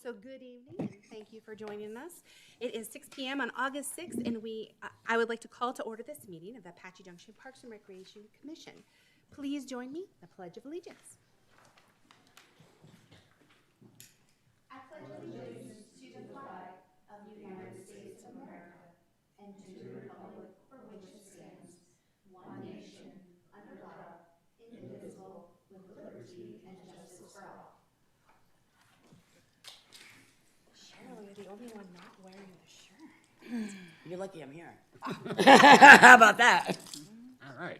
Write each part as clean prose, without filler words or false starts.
So good evening, and thank you for joining us. It is 6 p.m. on August 6th, and I would like to call to order this meeting of the Apache Junction Parks and Recreation Commission. Please join me in the Pledge of Allegiance. I pledge allegiance to the flag of the United States of America and to the republic for which it stands, one nation, under God, indivisible, with liberty and justice for all. Cheryl, you're the only one not wearing the shirt. You're lucky I'm here. How about that? All right.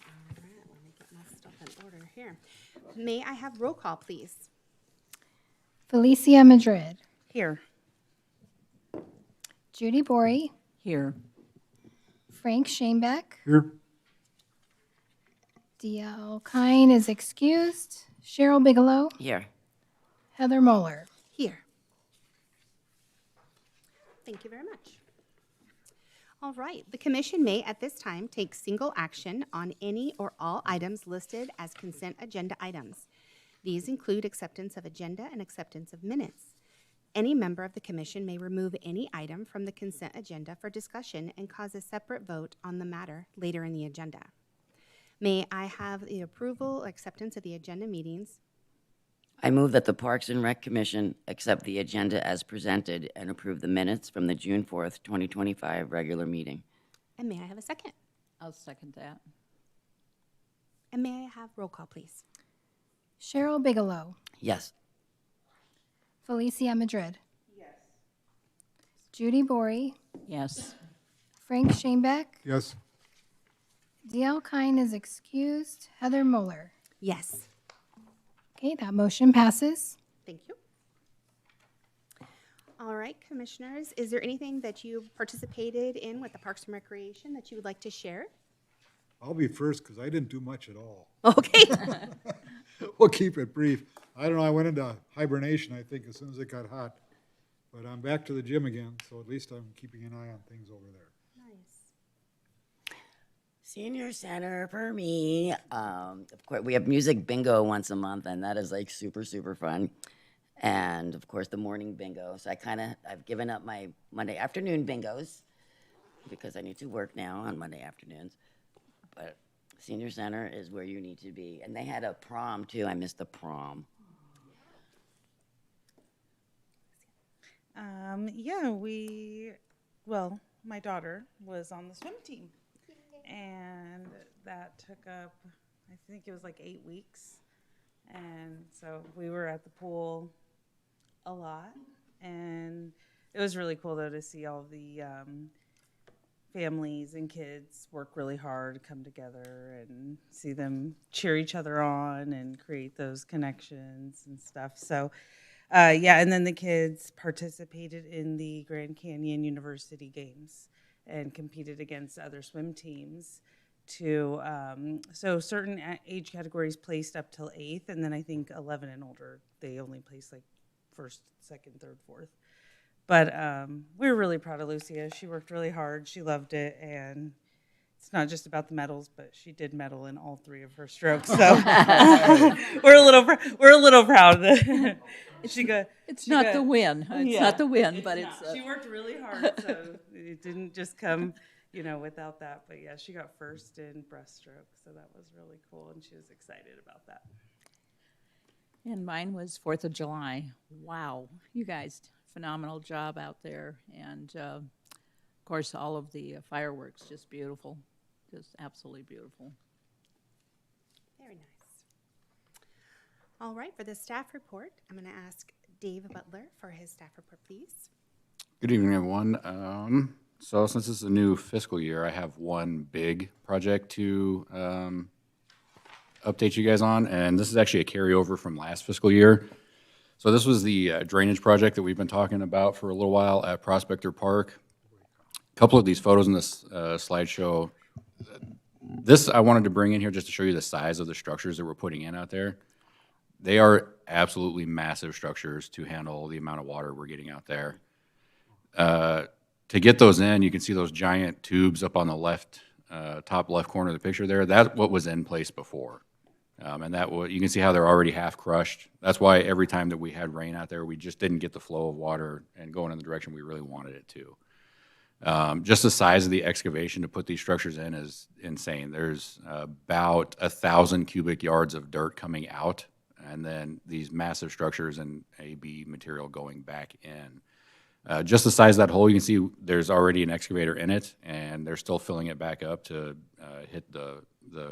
All right, let me get my stuff in order here. May I have roll call, please? Felicia Madrid. Here. Judy Borey. Here. Frank Shanebeck. Here. D.L. Kine is excused. Cheryl Bigelow. Here. Heather Moeller. Here. Thank you very much. All right, the commission may at this time take single action on any or all items listed as consent agenda items. These include acceptance of agenda and acceptance of minutes. Any member of the commission may remove any item from the consent agenda for discussion and cause a separate vote on the matter later in the agenda. May I have the approval or acceptance of the agenda meetings? I move that the Parks and Rec Commission accept the agenda as presented and approve the minutes from the June 4th, 2025 regular meeting. And may I have a second? I'll second that. And may I have roll call, please? Cheryl Bigelow. Yes. Felicia Madrid. Yes. Judy Borey. Yes. Frank Shanebeck. Yes. D.L. Kine is excused. Heather Moeller. Yes. Okay, that motion passes. Thank you. All right, commissioners, is there anything that you've participated in with the Parks and Recreation that you would like to share? I'll be first because I didn't do much at all. Okay. We'll keep it brief. I don't know, I went into hibernation, I think, as soon as it got hot. But I'm back to the gym again, so at least I'm keeping an eye on things over there. Nice. Senior Center for me. Of course, we have music bingo once a month, and that is like super, super fun. And of course, the morning bingo. So I've given up my Monday afternoon bingos because I need to work now on Monday afternoons. But Senior Center is where you need to be. And they had a prom too. I missed the prom. My daughter was on the swim team, and that took up, I think it was like 8 weeks, and so we were at the pool a lot, and it was really cool, though, to see all the families and kids work really hard, come together, and see them cheer each other on and create those connections and stuff. So and then the kids participated in the Grand Canyon University Games and competed against other swim teams to, so certain age categories placed up till 8th, and then I think 11 and older, they only placed like 1st, 2nd, 3rd, 4th. But we were really proud of Lucia. She worked really hard. She loved it, and it's not just about the medals, but she did medal in all 3 of her strokes. So we're a little proud of it. It's not the win, but it's. She worked really hard, so it didn't just come, without that. But yeah, she got 1st in breaststroke, so that was really cool, and she was excited about that. And mine was 4th of July. Wow, you guys, phenomenal job out there, and of course, all of the fireworks, just beautiful, just absolutely beautiful. Very nice. All right, for the staff report, I'm going to ask Dave Butler for his staff report, please. Good evening, everyone. So since this is a new fiscal year, I have one big project to update you guys on, and this is actually a carryover from last fiscal year. So this was the drainage project that we've been talking about for a little while at Prospector Park. A couple of these photos in this slideshow. This I wanted to bring in here just to show you the size of the structures that we're putting in out there. They are absolutely massive structures to handle the amount of water we're getting out there. To get those in, you can see those giant tubes up on the left, top left corner of the picture there. That's what was in place before. And you can see how they're already half crushed. That's why every time that we had rain out there, we just didn't get the flow of water and going in the direction we really wanted it to. Just the size of the excavation to put these structures in is insane. There's about 1,000 cubic yards of dirt coming out, and then these massive structures and AB material going back in. Just the size of that hole, you can see there's already an excavator in it, and they're still filling it back up to hit the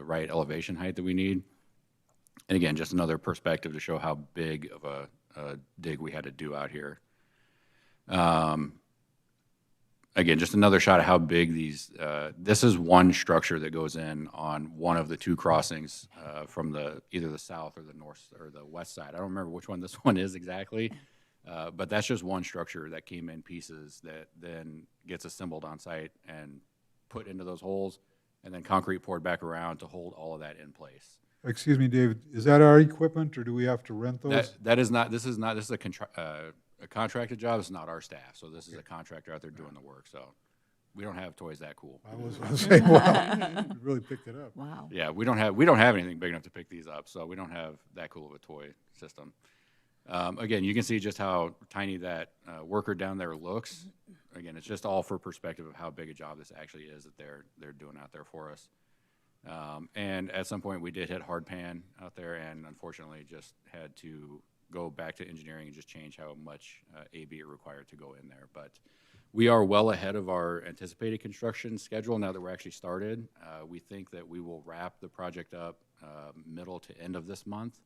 right elevation height that we need. And again, just another perspective to show how big of a dig we had to do out here. Again, just another shot of how big these, this is one structure that goes in on one of the two crossings from either the south or the north or the west side. I don't remember which one this one is exactly, but that's just one structure that came in pieces that then gets assembled on site and put into those holes, and then concrete poured back around to hold all of that in place. Excuse me, David, is that our equipment, or do we have to rent those? This is a contracted job. It's not our staff, so this is a contractor out there doing the work. So we don't have toys that cool. I was going to say, wow, you really picked it up. Wow. Yeah, we don't have anything big enough to pick these up, so we don't have that cool of a toy system. Again, you can see just how tiny that worker down there looks. Again, it's just all for perspective of how big a job this actually is that they're doing out there for us. And at some point, we did hit hard pan out there, and unfortunately, just had to go back to engineering and just change how much AB are required to go in there. But we are well ahead of our anticipated construction schedule now that we're actually started. We think that we will wrap the project up middle to end of this month.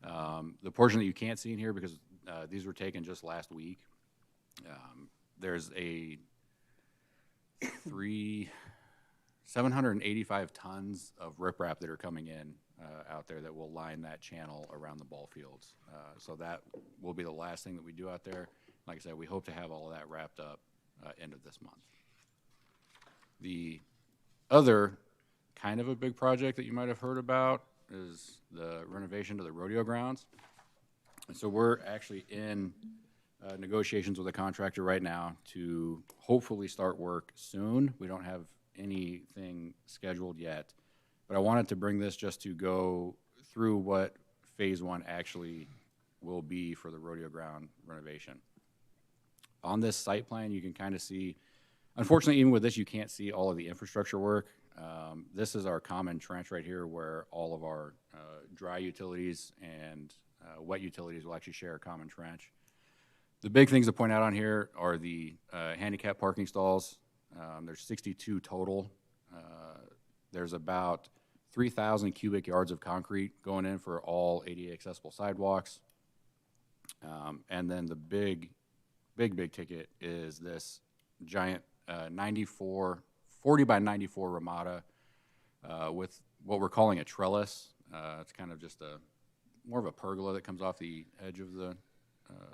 The portion that you can't see in here, because these were taken just last week, there's a 785 tons of riprap that are coming in out there that will line that channel around the ball fields. So that will be the last thing that we do out there. Like I said, we hope to have all of that wrapped up end of this month. The other kind of a big project that you might have heard about is the renovation to the rodeo grounds. And so we're actually in negotiations with a contractor right now to hopefully start work soon. We don't have anything scheduled yet, but I wanted to bring this just to go through what phase one actually will be for the rodeo ground renovation. On this site plan, you can kind of see, unfortunately, even with this, you can't see all of the infrastructure work. This is our common trench right here where all of our dry utilities and wet utilities will actually share a common trench. The big things to point out on here are the handicap parking stalls. There's 62 total. There's about 3,000 cubic yards of concrete going in for all ADA accessible sidewalks. And then the big ticket is this giant 40 by 94 Ramada with what we're calling a trellis. It's kind of just more of a pergola that comes off the edge of the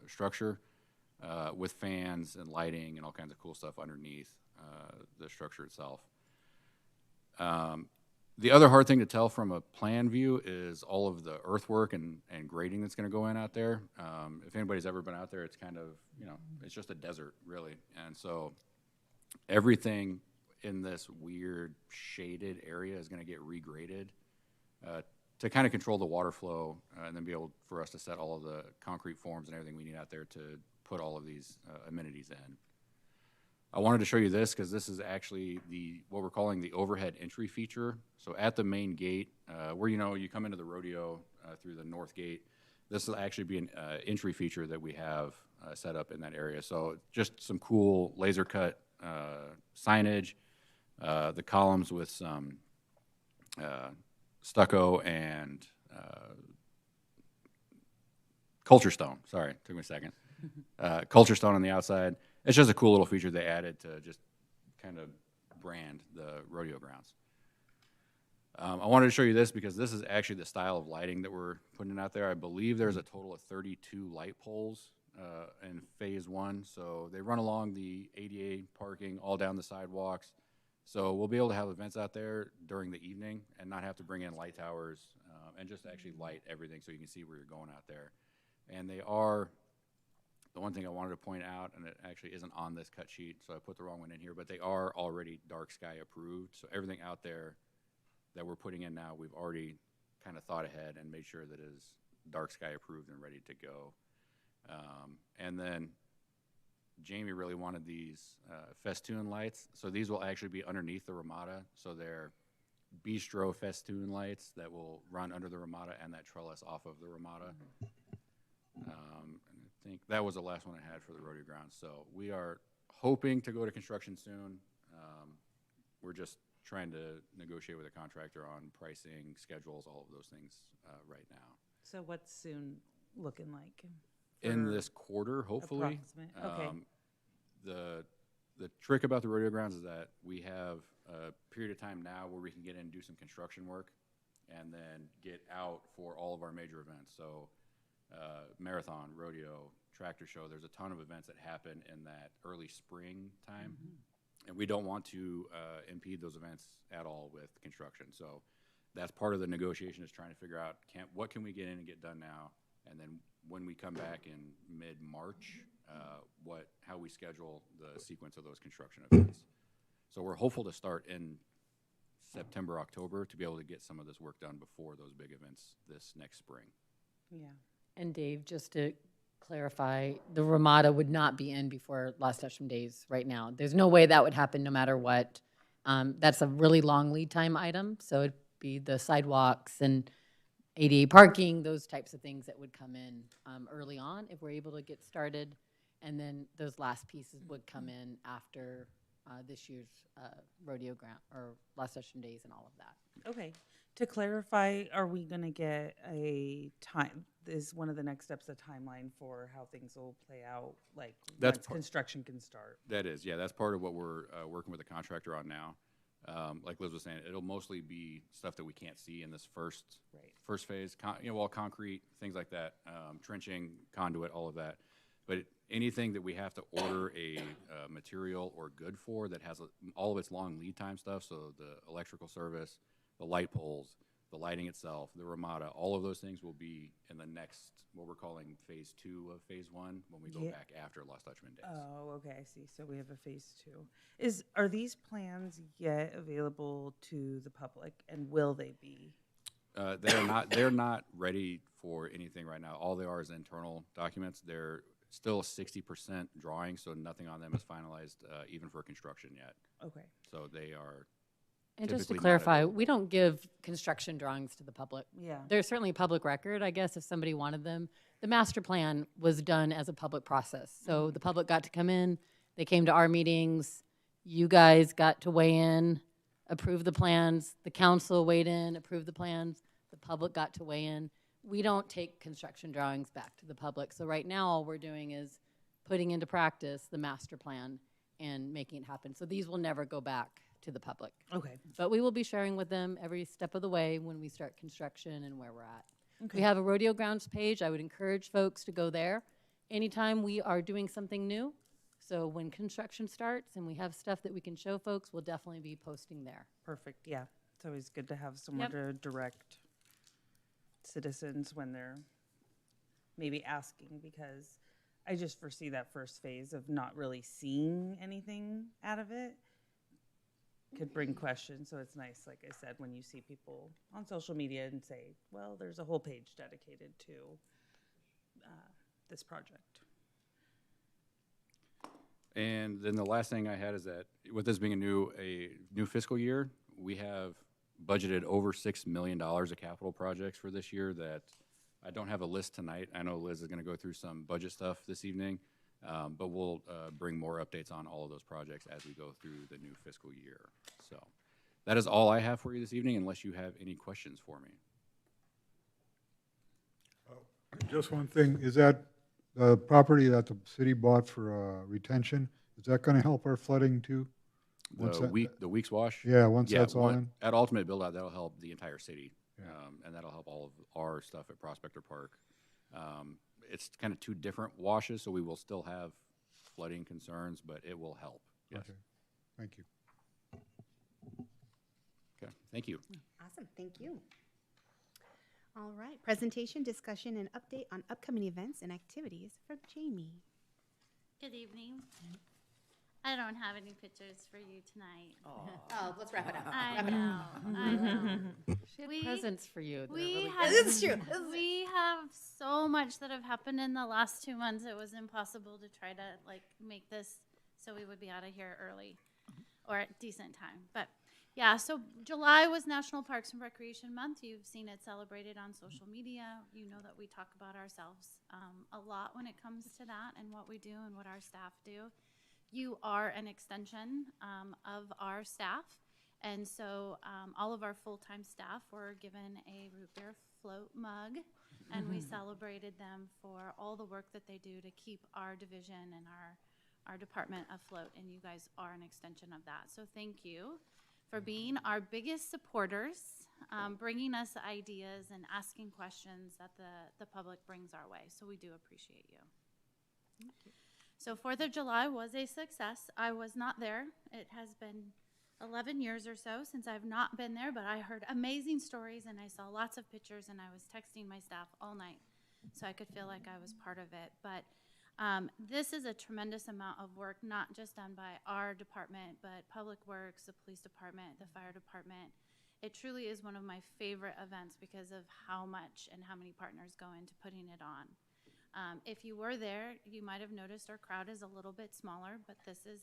structure with fans and lighting and all kinds of cool stuff underneath the structure itself. The other hard thing to tell from a plan view is all of the earthwork and grading that's going to go in out there. If anybody's ever been out there, it's kind of, it's just a desert, really. And so everything in this weird shaded area is going to get regraded to kind of control the water flow and then be able for us to set all of the concrete forms and everything we need out there to put all of these amenities in. I wanted to show you this because this is actually what we're calling the overhead entry feature. So at the main gate, where you come into the rodeo through the north gate, this will actually be an entry feature that we have set up in that area. So just some cool laser cut signage, the columns with some stucco and culture stone. Sorry, took me a second. Culture stone on the outside. It's just a cool little feature they added to just kind of brand the rodeo grounds. I wanted to show you this because this is actually the style of lighting that we're putting out there. I believe there's a total of 32 light poles in phase one. So they run along the ADA parking all down the sidewalks. So we'll be able to have events out there during the evening and not have to bring in light towers and just actually light everything so you can see where you're going out there. And they are, the one thing I wanted to point out, and it actually isn't on this cut sheet, so I put the wrong one in here, but they are already dark sky approved. So everything out there that we're putting in now, we've already kind of thought ahead and made sure that it is dark sky approved and ready to go. And then Jamie really wanted these festoon lights. So these will actually be underneath the Ramada. So they're bistro festoon lights that will run under the Ramada and that trellis off of the Ramada. And I think that was the last one I had for the rodeo grounds. So we are hoping to go to construction soon. We're just trying to negotiate with a contractor on pricing, schedules, all of those things right now. So what's soon looking like? In for this quarter, hopefully. approximate? Okay. The trick about the rodeo grounds is that we have a period of time now where we can get in and do some construction work and then get out for all of our major events. So marathon, rodeo, tractor show, there's a ton of events that happen in that early spring time. And we don't want to impede those events at all with construction. So that's part of the negotiation, is trying to figure out what can we get in and get done now, and then when we come back in mid-March, how we schedule the sequence of those construction events. So we're hopeful to start in September, October to be able to get some of this work done before those big events this next spring. Yeah. And Dave, just to clarify, the Ramada would not be in before Last Touchdown Days right now. There's no way that would happen no matter what. That's a really long lead time item, so it'd be the sidewalks and ADA parking, those types of things that would come in early on if we're able to get started. And then those last pieces would come in after this year's rodeo ground or Last Touchdown Days and all of that. Okay. To clarify, are we going to get a time? Is one of the next steps a timeline for how things will play out? Like That's once construction can start? That is, yeah, that's part of what we're working with the contractor on now. Like Liz was saying, it'll mostly be stuff that we can't see in this first phase. Concrete, things like that, trenching, conduit, all of that. But anything that we have to order a material or good for that has all of its long lead time stuff, so the electrical service, the light poles, the lighting itself, the Ramada, all of those things will be in the next, what we're calling phase 2 of phase 1, when we go back after Lost Dutchman Days. Oh, okay, I see. So we have a phase 2. Are these plans yet available to the public, and will they be? They're not ready for anything right now. All they are is internal documents. They're still 60% drawing, so nothing on them is finalized, even for construction yet. Okay. So they are. And just to typically not clarify, available. we don't give construction drawings to the public. Yeah. They're certainly public record, I guess, if somebody wanted them. The master plan was done as a public process. So the public got to come in, they came to our meetings, you guys got to weigh in, approve the plans, the council weighed in, approved the plans, the public got to weigh in. We don't take construction drawings back to the public. So right now, all we're doing is putting into practice the master plan and making it happen. So these will never go back to the public. Okay. But we will be sharing with them every step of the way when we start construction and where we're at. Okay. We have a rodeo grounds page. I would encourage folks to go there anytime we are doing something new. So when construction starts and we have stuff that we can show folks, we'll definitely be posting there. Perfect. Yeah. It's always good to have someone to direct citizens when they're maybe asking, because I just foresee that first phase of not really seeing anything out of it could bring questions. So it's nice, like I said, when you see people on social media and say, well, there's a whole page dedicated to this project. And then the last thing I had is that with this being a new fiscal year, we have budgeted over $6 million of capital projects for this year that I don't have a list tonight. I know Liz is going to go through some budget stuff this evening, but we'll bring more updates on all of those projects as we go through the new fiscal year. So that is all I have for you this evening, unless you have any questions for me. Just one thing, is that the property that the city bought for retention, is that gonna help our flooding too? Once that- The week's wash? Yeah, once that's all in? At Ultimate Build-Out, that'll help the entire city. Yeah. And that'll help all of our stuff at Prospector Park. It's kind of two different washes, so we will still have flooding concerns, but it will help. Yes. Okay, thank you. Okay, thank you. Awesome, thank you. All right, presentation, discussion, and update on upcoming events and activities from Jamie. Good evening. I don't have any pictures for you tonight. Oh, let's wrap it up. I know. I know. We- Presents for you. that are We really had, good. It's true. we have so much that have happened in the last 2 months. It was impossible to try to make this so we would be out of here early or at decent time. But yeah, so July was National Parks and Recreation Month. You've seen it celebrated on social media. You know that we talk about ourselves a lot when it comes to that and what we do and what our staff do. You are an extension of our staff. And so all of our full-time staff were given a root beer float mug, and we celebrated them for all the work that they do to keep our division and our department afloat, and you guys are an extension of that. So thank you for being our biggest supporters, bringing us ideas and asking questions that the public brings our way. So we do appreciate you. Thank you. So 4th of July was a success. I was not there. It has been 11 years or so since I've not been there, but I heard amazing stories and I saw lots of pictures, and I was texting my staff all night so I could feel like I was part of it. But this is a tremendous amount of work, not just done by our department, but Public Works, the police department, the fire department. It truly is one of my favorite events because of how much and how many partners go into putting it on. If you were there, you might have noticed our crowd is a little bit smaller, but this is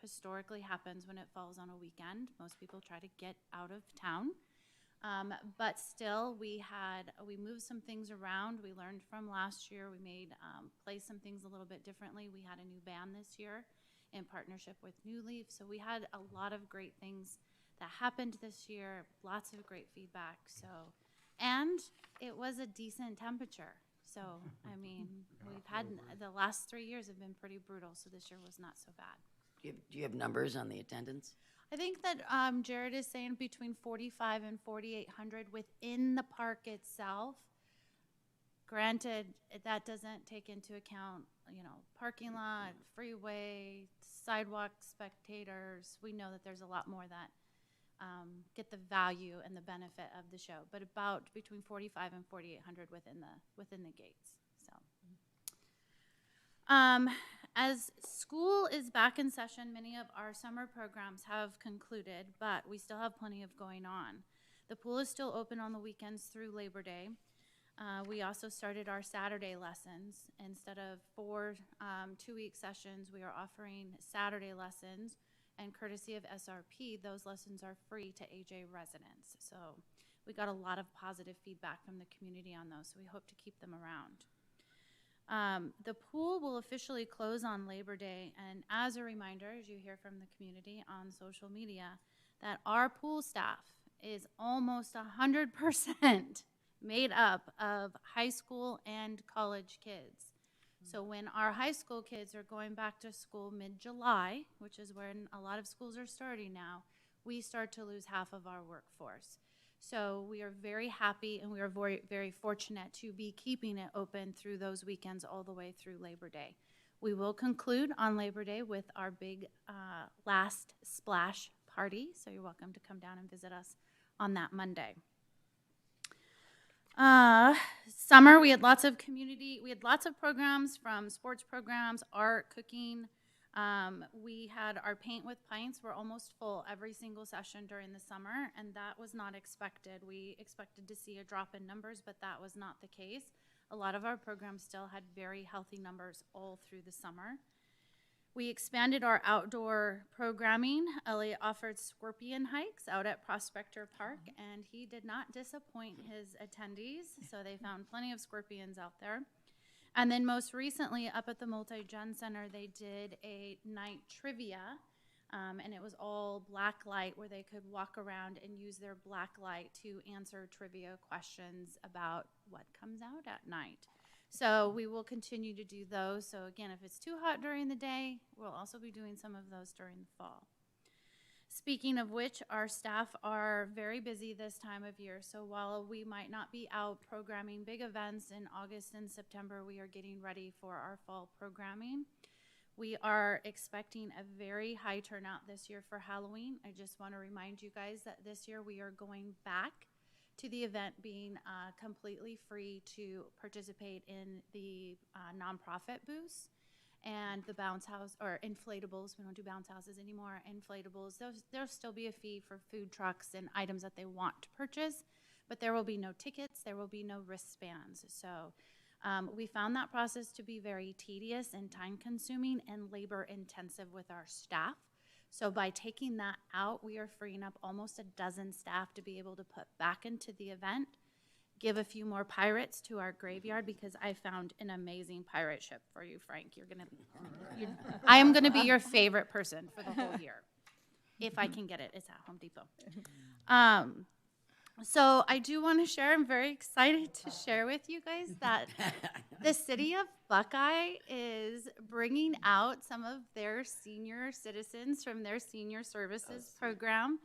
historically happens when it falls on a weekend. Most people try to get out of town. But still, we moved some things around. We learned from last year. We play some things a little bit differently. We had a new band this year in partnership with New Leaf. So we had a lot of great things that happened this year, lots of great feedback. And it was a decent temperature. So, I mean, we've had, the last 3 years have been pretty brutal, so this year was not so bad. Do you have numbers on the attendance? I think that Jared is saying between 4,500 and 4,800 within the park itself. Granted, that doesn't take into account, parking lot, freeway, sidewalk spectators. We know that there's a lot more that get the value and the benefit of the show, but about between 4,500 and 4,800 within the gates. So, as school is back in session, many of our summer programs have concluded, but we still have plenty of going on. The pool is still open on the weekends through Labor Day. We also started our Saturday lessons. Instead of 4 two-week sessions, we are offering Saturday lessons, and courtesy of SRP, those lessons are free to AJ residents. So we got a lot of positive feedback from the community on those, so we hope to keep them around. The pool will officially close on Labor Day, and as a reminder, as you hear from the community on social media, that our pool staff is almost 100% made up of high school and college kids. So when our high school kids are going back to school mid-July, which is when a lot of schools are starting now, we start to lose half of our workforce. So we are very happy and we are very, very fortunate to be keeping it open through those weekends all the way through Labor Day. We will conclude on Labor Day with our big last splash party. So you're welcome to come down and visit us on that Monday. Summer, we had lots of programs, from sports programs, art, cooking. We had our Paint with Pints. We're almost full every single session during the summer, and that was not expected. We expected to see a drop in numbers, but that was not the case. A lot of our programs still had very healthy numbers all through the summer. We expanded our outdoor programming. Elliot offered scorpion hikes out at Prospector Park, and he did not disappoint his attendees, so they found plenty of scorpions out there. And then most recently, up at the Multi-Gen Center, they did a night trivia, and it was all black light, where they could walk around and use their black light to answer trivia questions about what comes out at night. So we will continue to do those. So again, if it's too hot during the day, we'll also be doing some of those during the fall. Speaking of which, our staff are very busy this time of year. So while we might not be out programming big events in August and September, we are getting ready for our fall programming. We are expecting a very high turnout this year for Halloween. I just want to remind you guys that this year we are going back to the event being completely free to participate in the nonprofit booths. and the bounce house or inflatables. We don't do bounce houses anymore. Inflatables. There'll still be a fee for food trucks and items that they want to purchase, but there will be no tickets. There will be no wristbands. So we found that process to be very tedious and time consuming and labor intensive with our staff. So by taking that out, we are freeing up almost a dozen staff to be able to put back into the event, give a few more pirates to our graveyard, because I found an amazing pirate ship for you, Frank. I am gonna be your favorite person for the whole year. If I can get it, it's at Home Depot. So I do want to share, I'm very excited to share with you guys that the city of Buckeye is bringing out some of their senior citizens from their senior services program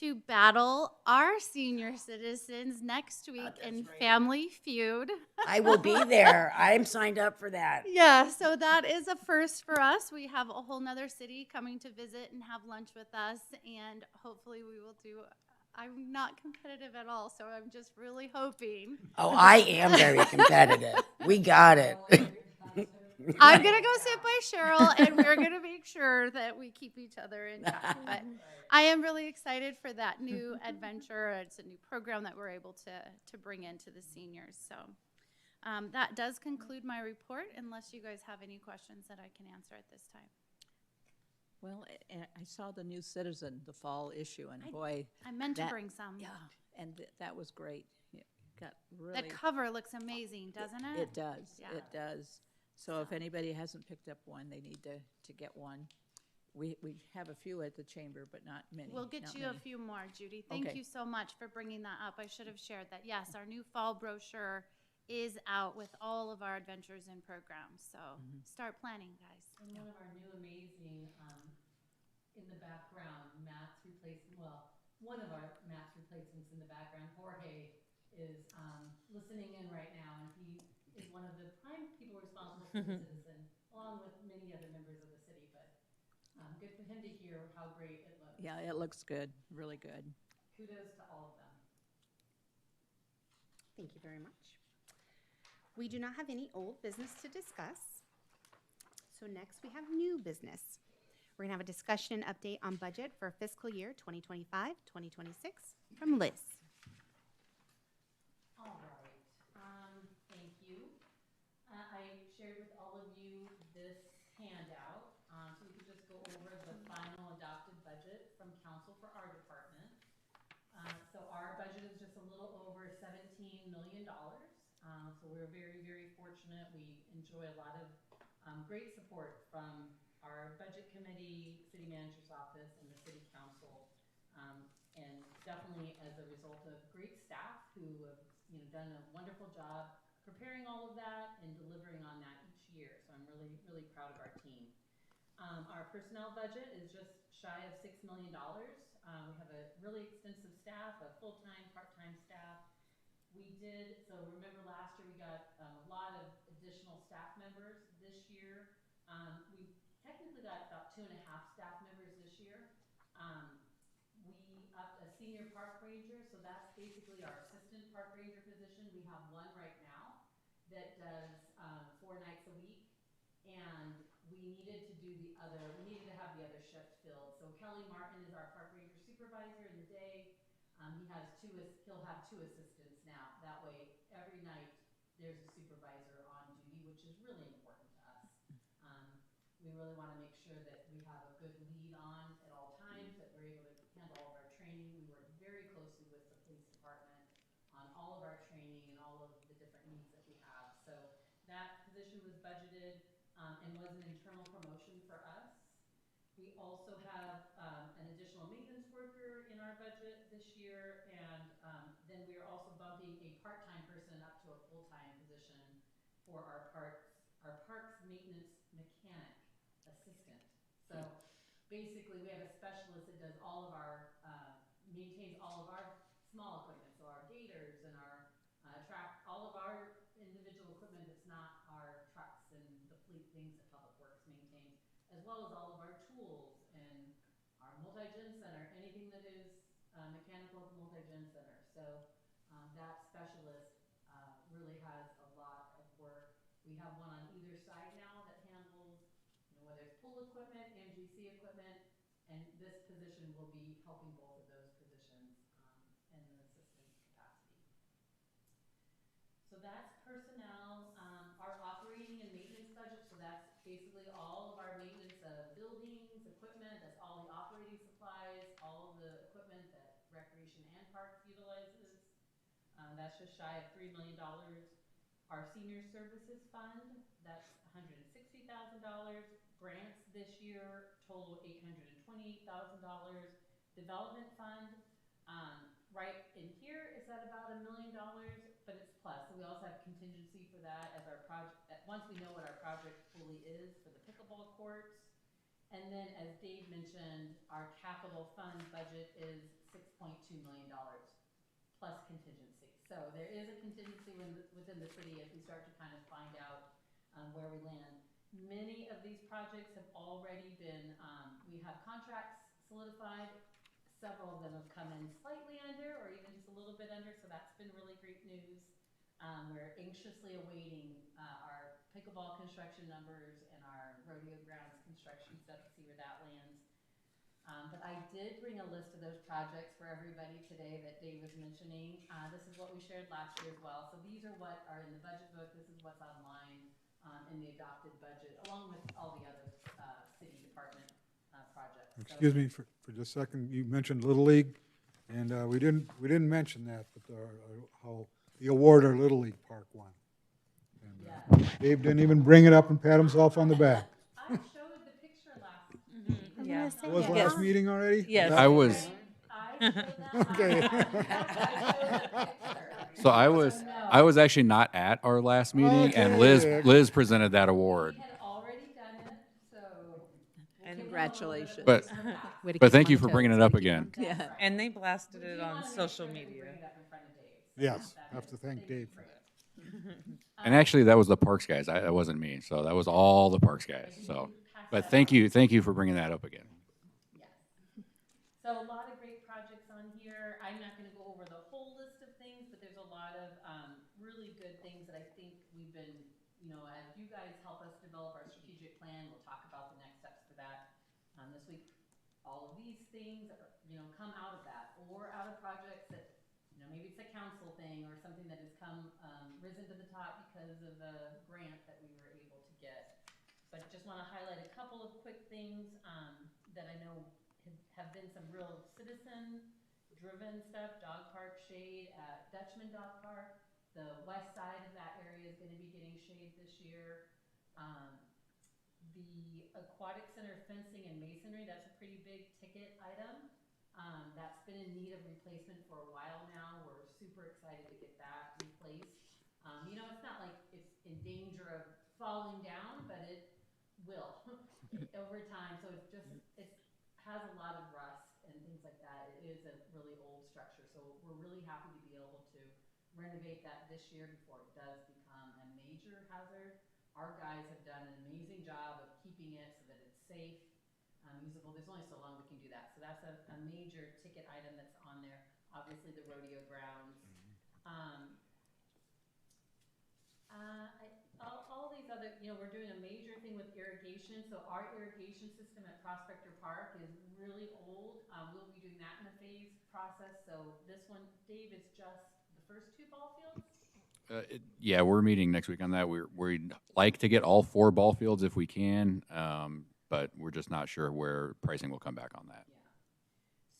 to battle our senior citizens next week in Family Feud. I will be there. I'm signed up for that. Yeah, so that is a first for us. We have a whole nother city coming to visit and have lunch with us, and hopefully we will do. I'm not competitive at all, so I'm just really hoping. Oh, I am very competitive. We got it. I'm gonna go sit by Cheryl, and we're gonna make sure that we keep each other in check. But I am really excited for that new adventure. It's a new program that we're able to bring into the seniors. So that does conclude my report, unless you guys have any questions that I can answer at this time. Well, I saw the new Citizen, the fall issue, and boy. I meant to that- bring some. Yeah, and that was great. It got The really. cover looks amazing, doesn't it? It does, Yeah. it does. So if anybody hasn't picked up one, they need to get one. We have a few at the chamber, but not many. We'll get not you a many. few more, Judy. Thank Okay. you so much for bringing that up. I should have shared that. Yes, our new fall brochure is out with all of our adventures and programs. So start planning, guys. And one of our new amazing, in the background, Matt's replacement, well, one of our Matt's replacements in the background, Jorge, is listening in right now, and he is one of the prime people responsible for the Citizen, along with many other members of the city, but good for him to hear how great it looks. Yeah, it looks good, really good. Kudos to all of them. Thank you very much. We do not have any old business to discuss. So next we have new business. We're gonna have a discussion and update on budget for fiscal year 2025-2026 from Liz. All right, thank you. I shared with all of you this handout, so we could just go over the final adopted budget from council for our department. So our budget is just a little over $17 million. So we're very, very fortunate. We enjoy a lot of great support from our budget committee, city manager's office, and the city council. And definitely as a result of great staff who have done a wonderful job preparing all of that and delivering on that each year. So I'm really, really proud of our team. Our personnel budget is just shy of $6 million. We have a really extensive staff, a full-time, part-time staff. So remember last year we got a lot of additional staff members. This year, we technically got about 2.5 staff members this year. We upped a senior park ranger, so that's basically our assistant park ranger position. We have one right now that does 4 nights a week, and we needed to have the other shift filled. So Kelly Martin is our park ranger supervisor in the day. He'll have 2 assistants now. That way, every night there's a supervisor on duty, which is really important to us. We really want to make sure that we have a good lead on at all times, that we're able to handle all of our training. We work very closely with the police department on all of our training and all of the different needs that we have. So that position was budgeted and was an internal promotion for us. We also have an additional maintenance worker in our budget this year, and then we are also bumping a part-time person up to a full-time position for our parks maintenance mechanic assistant. So basically, we have a specialist that does all of our maintains all of our small equipment, so our gators and our all of our individual equipment that's not our trucks and the fleet things that Public Works maintains, as well as all of our tools and our multi-gen center, anything that is mechanical at the multi-gen center. So that specialist really has a lot of work. We have one on either side now that handles equipment and GC equipment, and this position will be helping both of those positions in an assistant capacity. So that's personnel. Our operating and maintenance budget, so that's basically all of our maintenance of buildings, equipment, that's all the operating supplies, all of the equipment that recreation and parks utilizes. That's just shy of $3 million. Our senior services fund, that's $160,000. Grants this year total $828,000. Development fund, right in here is at about $1 million, but it's plus. So we also have contingency for that as our project. Once we know what our project fully is for the pickleball courts, and then as Dave mentioned, our capital fund budget is $6.2 million plus contingency. So there is a contingency within the city as we start to kind of find out where we land. Many of these projects have already been, we have contracts solidified. Several of them have come in slightly under or even just a little bit under, so that's been really great news. We're anxiously awaiting our pickleball construction numbers and our rodeo grounds construction stuff to see where that lands. But I did bring a list of those projects for everybody today that Dave was mentioning. This is what we shared last year as well. So these are what are in the budget book. This is what's online in the adopted budget, along with all the other city department projects. Excuse me for just a second. You mentioned Little League, and we didn't mention that, but how the award our Little League Park won. And Dave didn't even bring it up and pat himself on the back. I showed the picture last meeting. Yeah. It was last meeting already? Yes. I was, I showed that Okay. I showed the picture. so I was actually not at our last meeting, and Okay. Liz presented that award. We had already done it, so. And congratulations. But thank you for bringing it up again. Yeah. And they blasted We it do on wanna make social sure that we media. bring it up in front of Dave, so Yes, that have is- to thank Dave for you. that. And actually, that was the Parks guys. That wasn't me. So that was all the Parks guys. So, but thank you for bringing that up again. Yes. So a lot of great projects on here. I'm not gonna go over the whole list of things, but there's a lot of really good things that I think we've been, as you guys help us develop our strategic plan, we'll talk about the next steps for that. This week, all of these things, come out of that, or out of projects that, maybe it's a council thing or something that has come, risen to the top because of a grant that we were able to get. But just want to highlight a couple of quick things that I know have been some real citizen-driven stuff. Dog park shade at Dutchman Dog Park. The west side of that area is going to be getting shade this year. The aquatic center fencing and masonry, that's a pretty big ticket item. That's been in need of replacement for a while now. We're super excited to get that replaced. It's not like it's in danger of falling down, but it will over time. So it has a lot of rust and things like that. It is a really old structure. So we're really happy to be able to renovate that this year before it does become a major hazard. Our guys have done an amazing job of keeping it so that it's safe, usable. There's only so long we can do that. So that's a major ticket item that's on there. Obviously the rodeo grounds. All these other, we're doing a major thing with irrigation. So our irrigation system at Prospector Park is really old. We'll be doing that in a phased process. So this one, Dave, is just the first 2 ball fields. Yeah, we're meeting next week on that. We'd like to get all 4 ball fields if we can, but we're just not sure where pricing will come back on that. Yeah.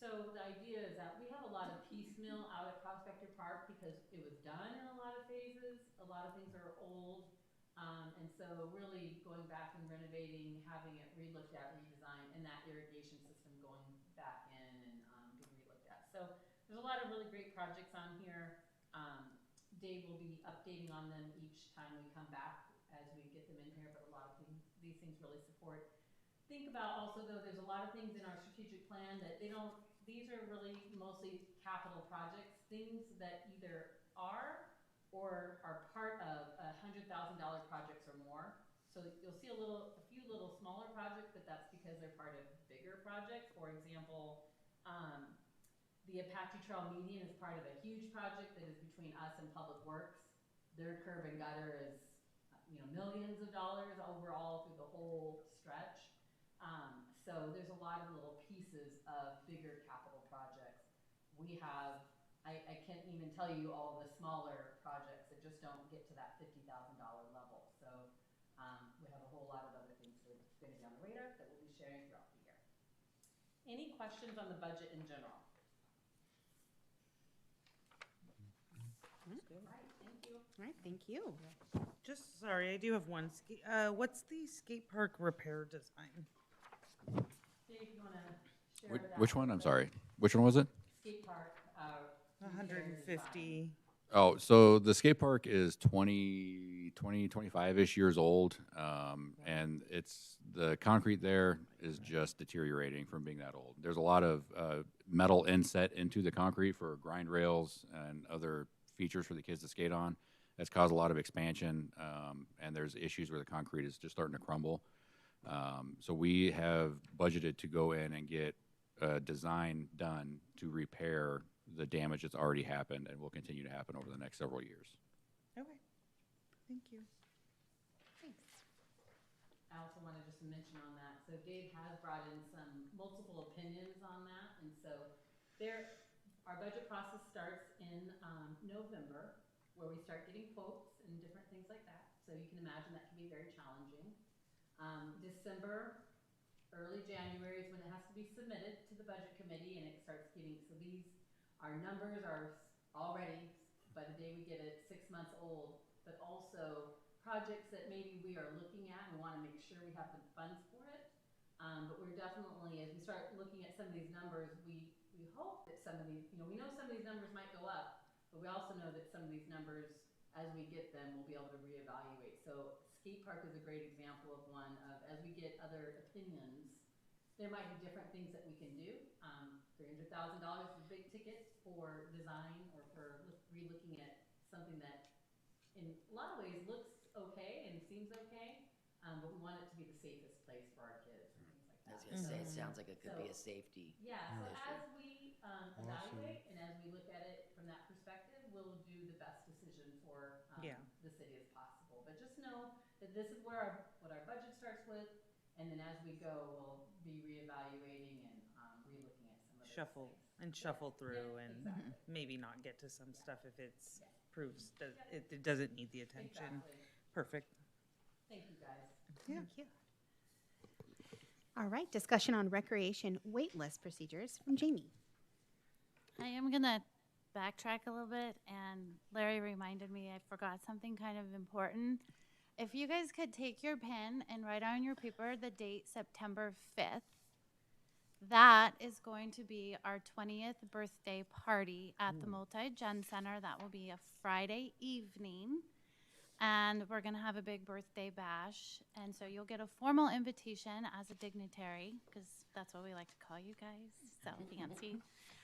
So the idea is that we have a lot of piecemeal out at Prospector Park because it was done in a lot of phases. A lot of things are old. And so really going back and renovating, having it re-looked at, redesigned, and that irrigation system going back in and being re-looked at. So there's a lot of really great projects on here. Dave will be updating on them each time we come back as we get them in here, but a lot of these things really support. Think about also though, there's a lot of things in our strategic plan that these are really mostly capital projects, things that either are or are part of $100,000 projects or more. So you'll see a few little smaller projects, but that's because they're part of bigger projects. For example, the Apache Trail median is part of a huge project that is between us and Public Works. Their curb and gutter is, millions of dollars overall through the whole stretch. So there's a lot of little pieces of bigger capital projects. We have, I can't even tell you all the smaller projects that just don't get to that $50,000 level. So we have a whole lot of other things that are going to be on the radar that we'll be sharing throughout the year. Any questions on the budget in general? All right, thank you. Just sorry, I do have one. What's the skate park repair design? Dave, you want to share that? Which one? I'm sorry. Which one was it? Skate park. 150. Oh, so the skate park is 25-ish years old, and the concrete there is just deteriorating from being that old. There's a lot of metal inset into the concrete for grind rails and other features for the kids to skate on. That's caused a lot of expansion, and there's issues where the concrete is just starting to crumble. So we have budgeted to go in and get a design done to repair the damage that's already happened and will continue to happen over the next several years. Okay. Thank you. I also want to just mention on that. So Dave has brought in some multiple opinions on that, and so our budget process starts in November, where we start getting quotes and different things like that. So you can imagine that can be very challenging. December, early January is when it has to be submitted to the budget committee, and it starts getting, so our numbers are already, by the day we get it, 6 months old, but also projects that maybe we are looking at, we want to make sure we have the funds for it. But we're definitely, as we start looking at some of these numbers, we hope that some of these, we know some of these numbers might go up, but we also know that some of these numbers, as we get them, we'll be able to reevaluate. So skate park is a great example of one of, as we get other opinions, there might be different things that we can do. $300,000 is a big ticket for design or for re-looking at something that in a lot of ways looks okay and seems okay, but we want it to be the safest place for our kids and things like I that. was gonna say, it sounds like it could be a safety. Yeah, so issue. as we evaluate and as we look at it from that perspective, we'll do the best decision for the city as possible. But just know that this is where what our budget starts with, and then as we go, we'll be reevaluating and re-looking at some of those things. Shuffle through and exactly. maybe not get to some stuff if it's proves that it doesn't need the attention. Exactly. Perfect. Thank you, guys. Yeah. Thank you. All right, discussion on recreation waitlist procedures from Jamie. I am gonna backtrack a little bit, and Larry reminded me I forgot something kind of important. If you guys could take your pen and write on your paper the date September 5th, that is going to be our 20th birthday party at the Multi-Gen Center. That will be a Friday evening, and we're gonna have a big birthday bash. And so you'll get a formal invitation as a dignitary, because that's what we like to call you guys, so fancy.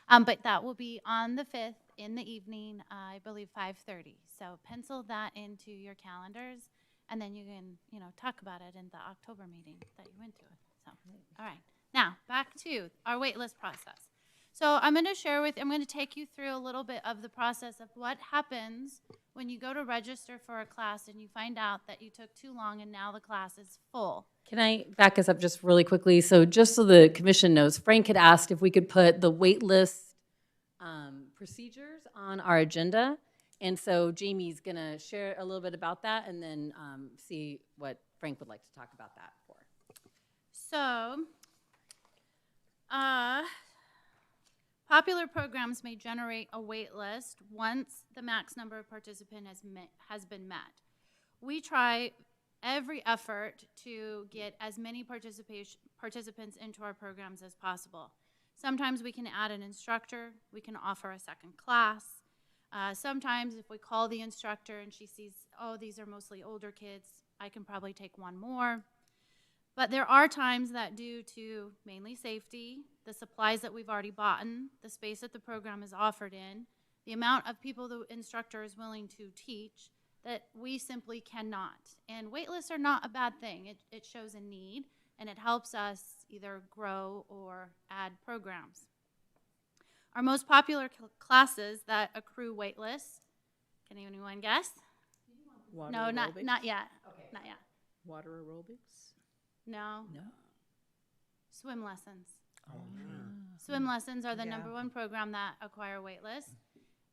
But that will be on the 5th in the evening, I believe 5:30. So pencil that into your calendars, and then you can, talk about it in the October meeting that you went to. So, all right. Now, back to our waitlist process. So I'm going to take you through a little bit of the process of what happens when you go to register for a class and you find out that you took too long and now the class is full. Can I back us up just really quickly? So just so the commission knows, Frank had asked if we could put the wait list procedures on our agenda. And so Jamie's going to share a little bit about that and then see what Frank would like to talk about that for. So, popular programs may generate a wait list once the max number of participants has been met. We try every effort to get as many participants into our programs as possible. Sometimes we can add an instructor, we can offer a second class. Sometimes if we call the instructor and she sees, oh, these are mostly older kids, I can probably take one more. But there are times that due to mainly safety, the supplies that we've already bought, the space that the program is offered in, the amount of people the instructor is willing to teach, that we simply cannot. And wait lists are not a bad thing. It shows a need, and it helps us either grow or add programs. Our most popular classes that accrue wait lists, can anyone guess? Water No, aerobics? not yet. Okay. Not yet. Water aerobics? No. No. Swim lessons. Swim lessons are the number one program that acquire waitlist.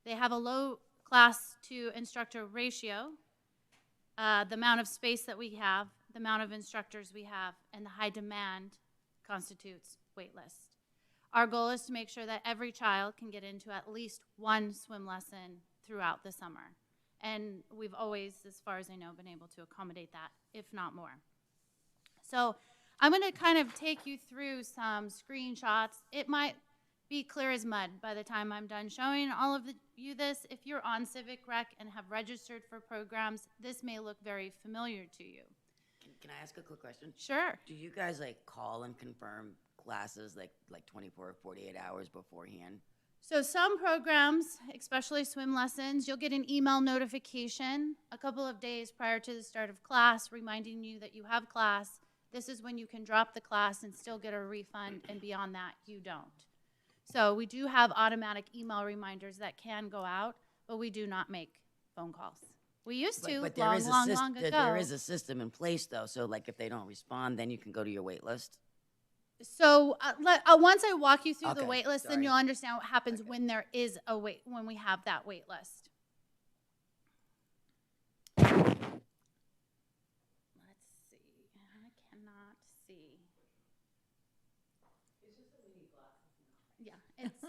They have a low class to instructor ratio. The amount of space that we have, the amount of instructors we have, and the high demand constitutes waitlist. Our goal is to make sure that every child can get into at least one swim lesson throughout the summer. And we've always, as far as I know, been able to accommodate that, if not more. So I'm going to kind of take you through some screenshots. It might be clear as mud by the time I'm done showing all of you this. If you're on Civic Rec and have registered for programs, this may look very familiar to you. Can I ask a quick question? Sure. Do you guys like call and confirm classes like 24 or 48 hours beforehand? So some programs, especially swim lessons, you'll get an email notification a couple of days prior to the start of class reminding you that you have class. This is when you can drop the class and still get a refund, and beyond that, you don't. So we do have automatic email reminders that can go out, but we do not make phone calls. We used to But long ago. there is a system in place though. So like if they don't respond, then you can go to your wait list. So once I walk you through the Okay, wait list, then sorry. you'll understand what happens when there is a wait, when we have that wait list. Let's see. I cannot see. Yeah, it's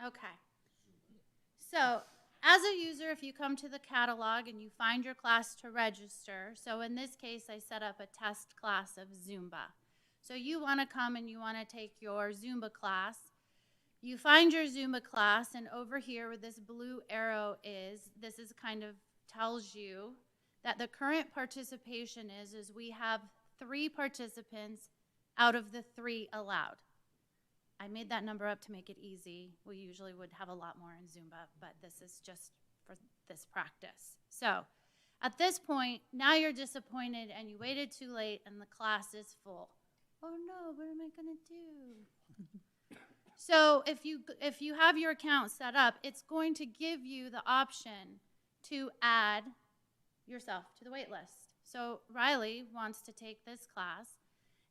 okay. So, as a user, if you come to the catalog and you find your class to register, so in this case, I set up a test class of Zumba. So you want to come and you want to take your Zumba class. You find your Zumba class, and over here where this blue arrow is, this is kind of tells you that the current participation is we have 3 participants out of the 3 allowed. I made that number up to make it easy. We usually would have a lot more in Zumba, but this is just for this practice. So at this point, now you're disappointed and you waited too late and the class is full. Oh no, what am I gonna do? So if you have your account set up, it's going to give you the option to add yourself to the wait list. So Riley wants to take this class,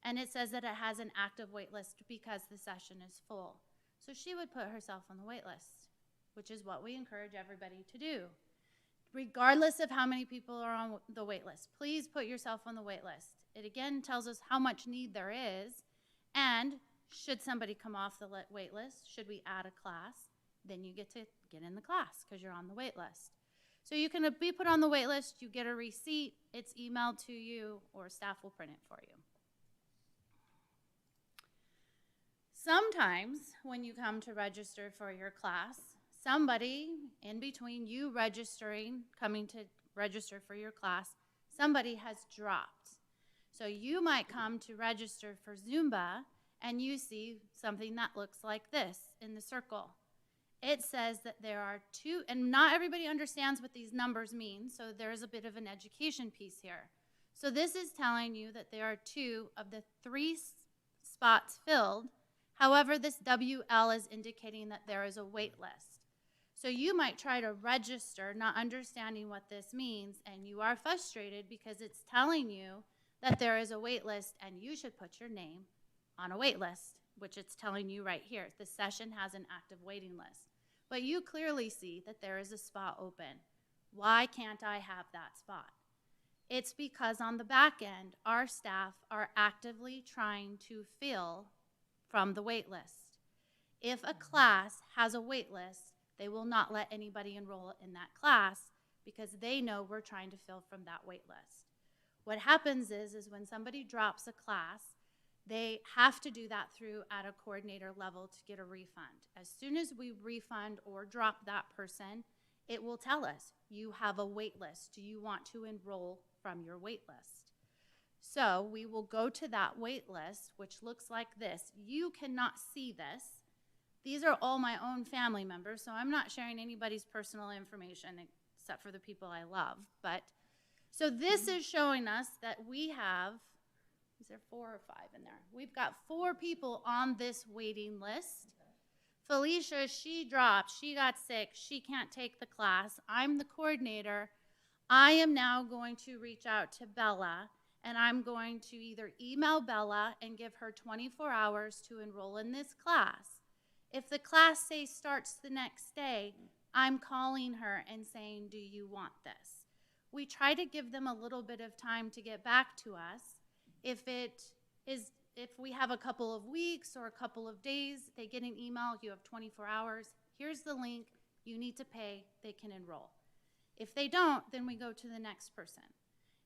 and it says that it has an active wait list because the session is full. So she would put herself on the wait list, which is what we encourage everybody to do. Regardless of how many people are on the wait list, please put yourself on the wait list. It again tells us how much need there is, and should somebody come off the wait list, should we add a class, then you get to get in the class because you're on the wait list. So you can be put on the wait list, you get a receipt, it's emailed to you, or staff will print it for you. Sometimes when you come to register for your class, somebody in between you registering, coming to register for your class, somebody has dropped. So you might come to register for Zumba and you see something that looks like this in the circle. It says that there are 2, and not everybody understands what these numbers mean, so there's a bit of an education piece here. So this is telling you that there are 2 of the 3 spots filled. However, this WL is indicating that there is a wait list. So you might try to register, not understanding what this means, and you are frustrated because it's telling you that there is a wait list and you should put your name on a wait list, which it's telling you right here. The session has an active waiting list. But you clearly see that there is a spot open. Why can't I have that spot? It's because on the back end, our staff are actively trying to fill from the wait list. If a class has a wait list, they will not let anybody enroll in that class because they know we're trying to fill from that wait list. What happens is when somebody drops a class, they have to do that through at a coordinator level to get a refund. As soon as we refund or drop that person, it will tell us, you have a wait list. Do you want to enroll from your wait list? So we will go to that wait list, which looks like this. You cannot see this. These are all my own family members, so I'm not sharing anybody's personal information except for the people I love. But so this is showing us that we have, is there 4 or 5 in there? We've got 4 people on this waiting list. Felicia, she dropped, she got sick, she can't take the class. I'm the coordinator. I am now going to reach out to Bella and I'm going to either email Bella and give her 24 hours to enroll in this class. If the class, say, starts the next day, I'm calling her and saying, do you want this? We try to give them a little bit of time to get back to us. If we have a couple of weeks or a couple of days, they get an email, you have 24 hours, here's the link, you need to pay, they can enroll. If they don't, then we go to the next person.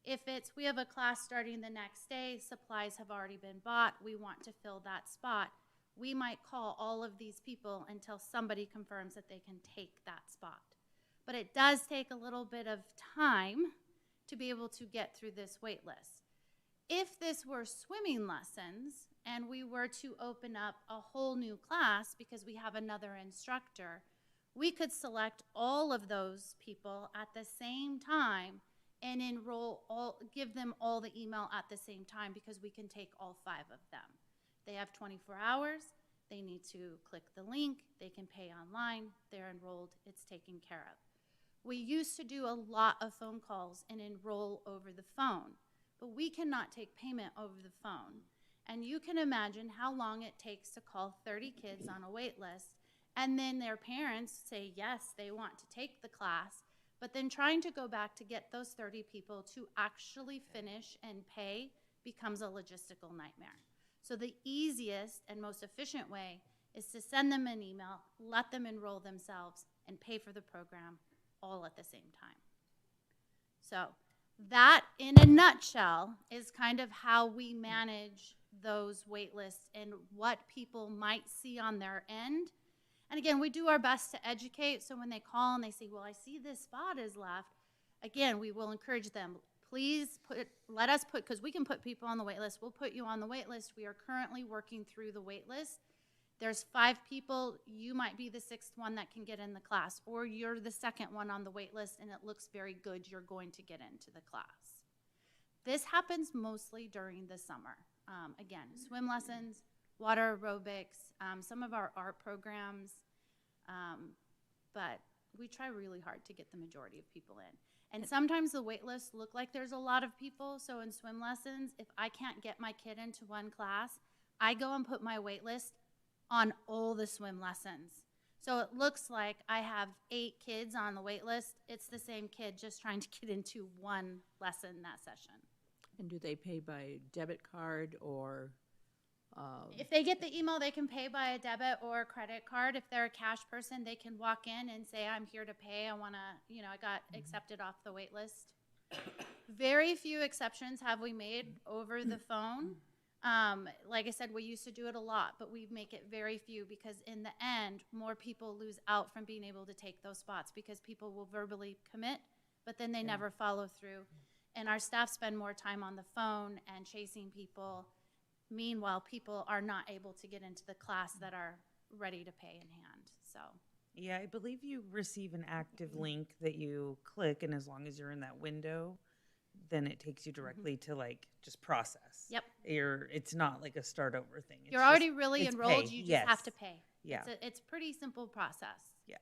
If we have a class starting the next day, supplies have already been bought, we want to fill that spot, we might call all of these people until somebody confirms that they can take that spot. But it does take a little bit of time to be able to get through this wait list. If this were swimming lessons and we were to open up a whole new class because we have another instructor, we could select all of those people at the same time and give them all the email at the same time because we can take all 5 of them. They have 24 hours, they need to click the link, they can pay online, they're enrolled, it's taken care of. We used to do a lot of phone calls and enroll over the phone, but we cannot take payment over the phone. And you can imagine how long it takes to call 30 kids on a wait list, and then their parents say yes, they want to take the class, but then trying to go back to get those 30 people to actually finish and pay becomes a logistical nightmare. So the easiest and most efficient way is to send them an email, let them enroll themselves, and pay for the program all at the same time. So that, in a nutshell, is kind of how we manage those wait lists and what people might see on their end. And again, we do our best to educate, so when they call and they say, well, I see this spot is left, again, we will encourage them, please let us put, because we can put people on the wait list, we'll put you on the wait list. We are currently working through the wait list. There's 5 people, you might be the 6th one that can get in the class, or you're the 2nd one on the wait list and it looks very good, you're going to get into the class. This happens mostly during the summer. Again, swim lessons, water aerobics, some of our art programs, but we try really hard to get the majority of people in. And sometimes the wait lists look like there's a lot of people, so in swim lessons, if I can't get my kid into one class, I go and put my wait list on all the swim lessons. So it looks like I have 8 kids on the wait list. It's the same kid just trying to get into one lesson that session. And do they pay by debit card or? If they get the email, they can pay by a debit or a credit card. If they're a cash person, they can walk in and say, I'm here to pay. I want to, I got accepted off the wait list. Very few exceptions have we made over the phone. Like I said, we used to do it a lot, but we make it very few because in the end, more people lose out from being able to take those spots because people will verbally commit, but then they never follow through. And our staff spend more time on the phone and chasing people. Meanwhile, people are not able to get into the class that are ready to pay in hand, so. Yeah, I believe you receive an active link that you click, and as long as you're in that window, then it takes you directly to like just process. Yep. It's not like a start over thing. You're already really enrolled, pay. you just have to pay. Yeah. It's a pretty simple process. Yeah.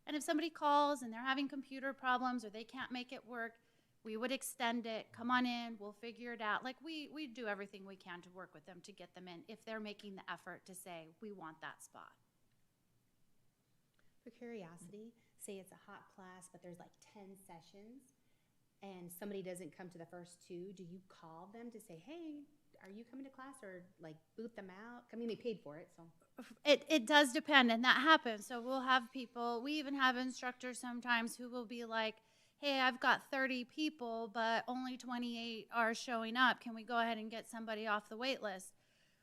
And if somebody calls and they're having computer problems or they can't make it work, we would extend it, come on in, we'll figure it out. Like we do everything we can to work with them to get them in if they're making the effort to say, we want that spot. For curiosity, say it's a hot class, but there's like 10 sessions, and somebody doesn't come to the first 2, do you call them to say, hey, are you coming to class, or like boot them out? I mean, they paid for it, so. It does depend, and that happens. So we'll have people, we even have instructors sometimes who will be like, hey, I've got 30 people, but only 28 are showing up. Can we go ahead and get somebody off the wait list?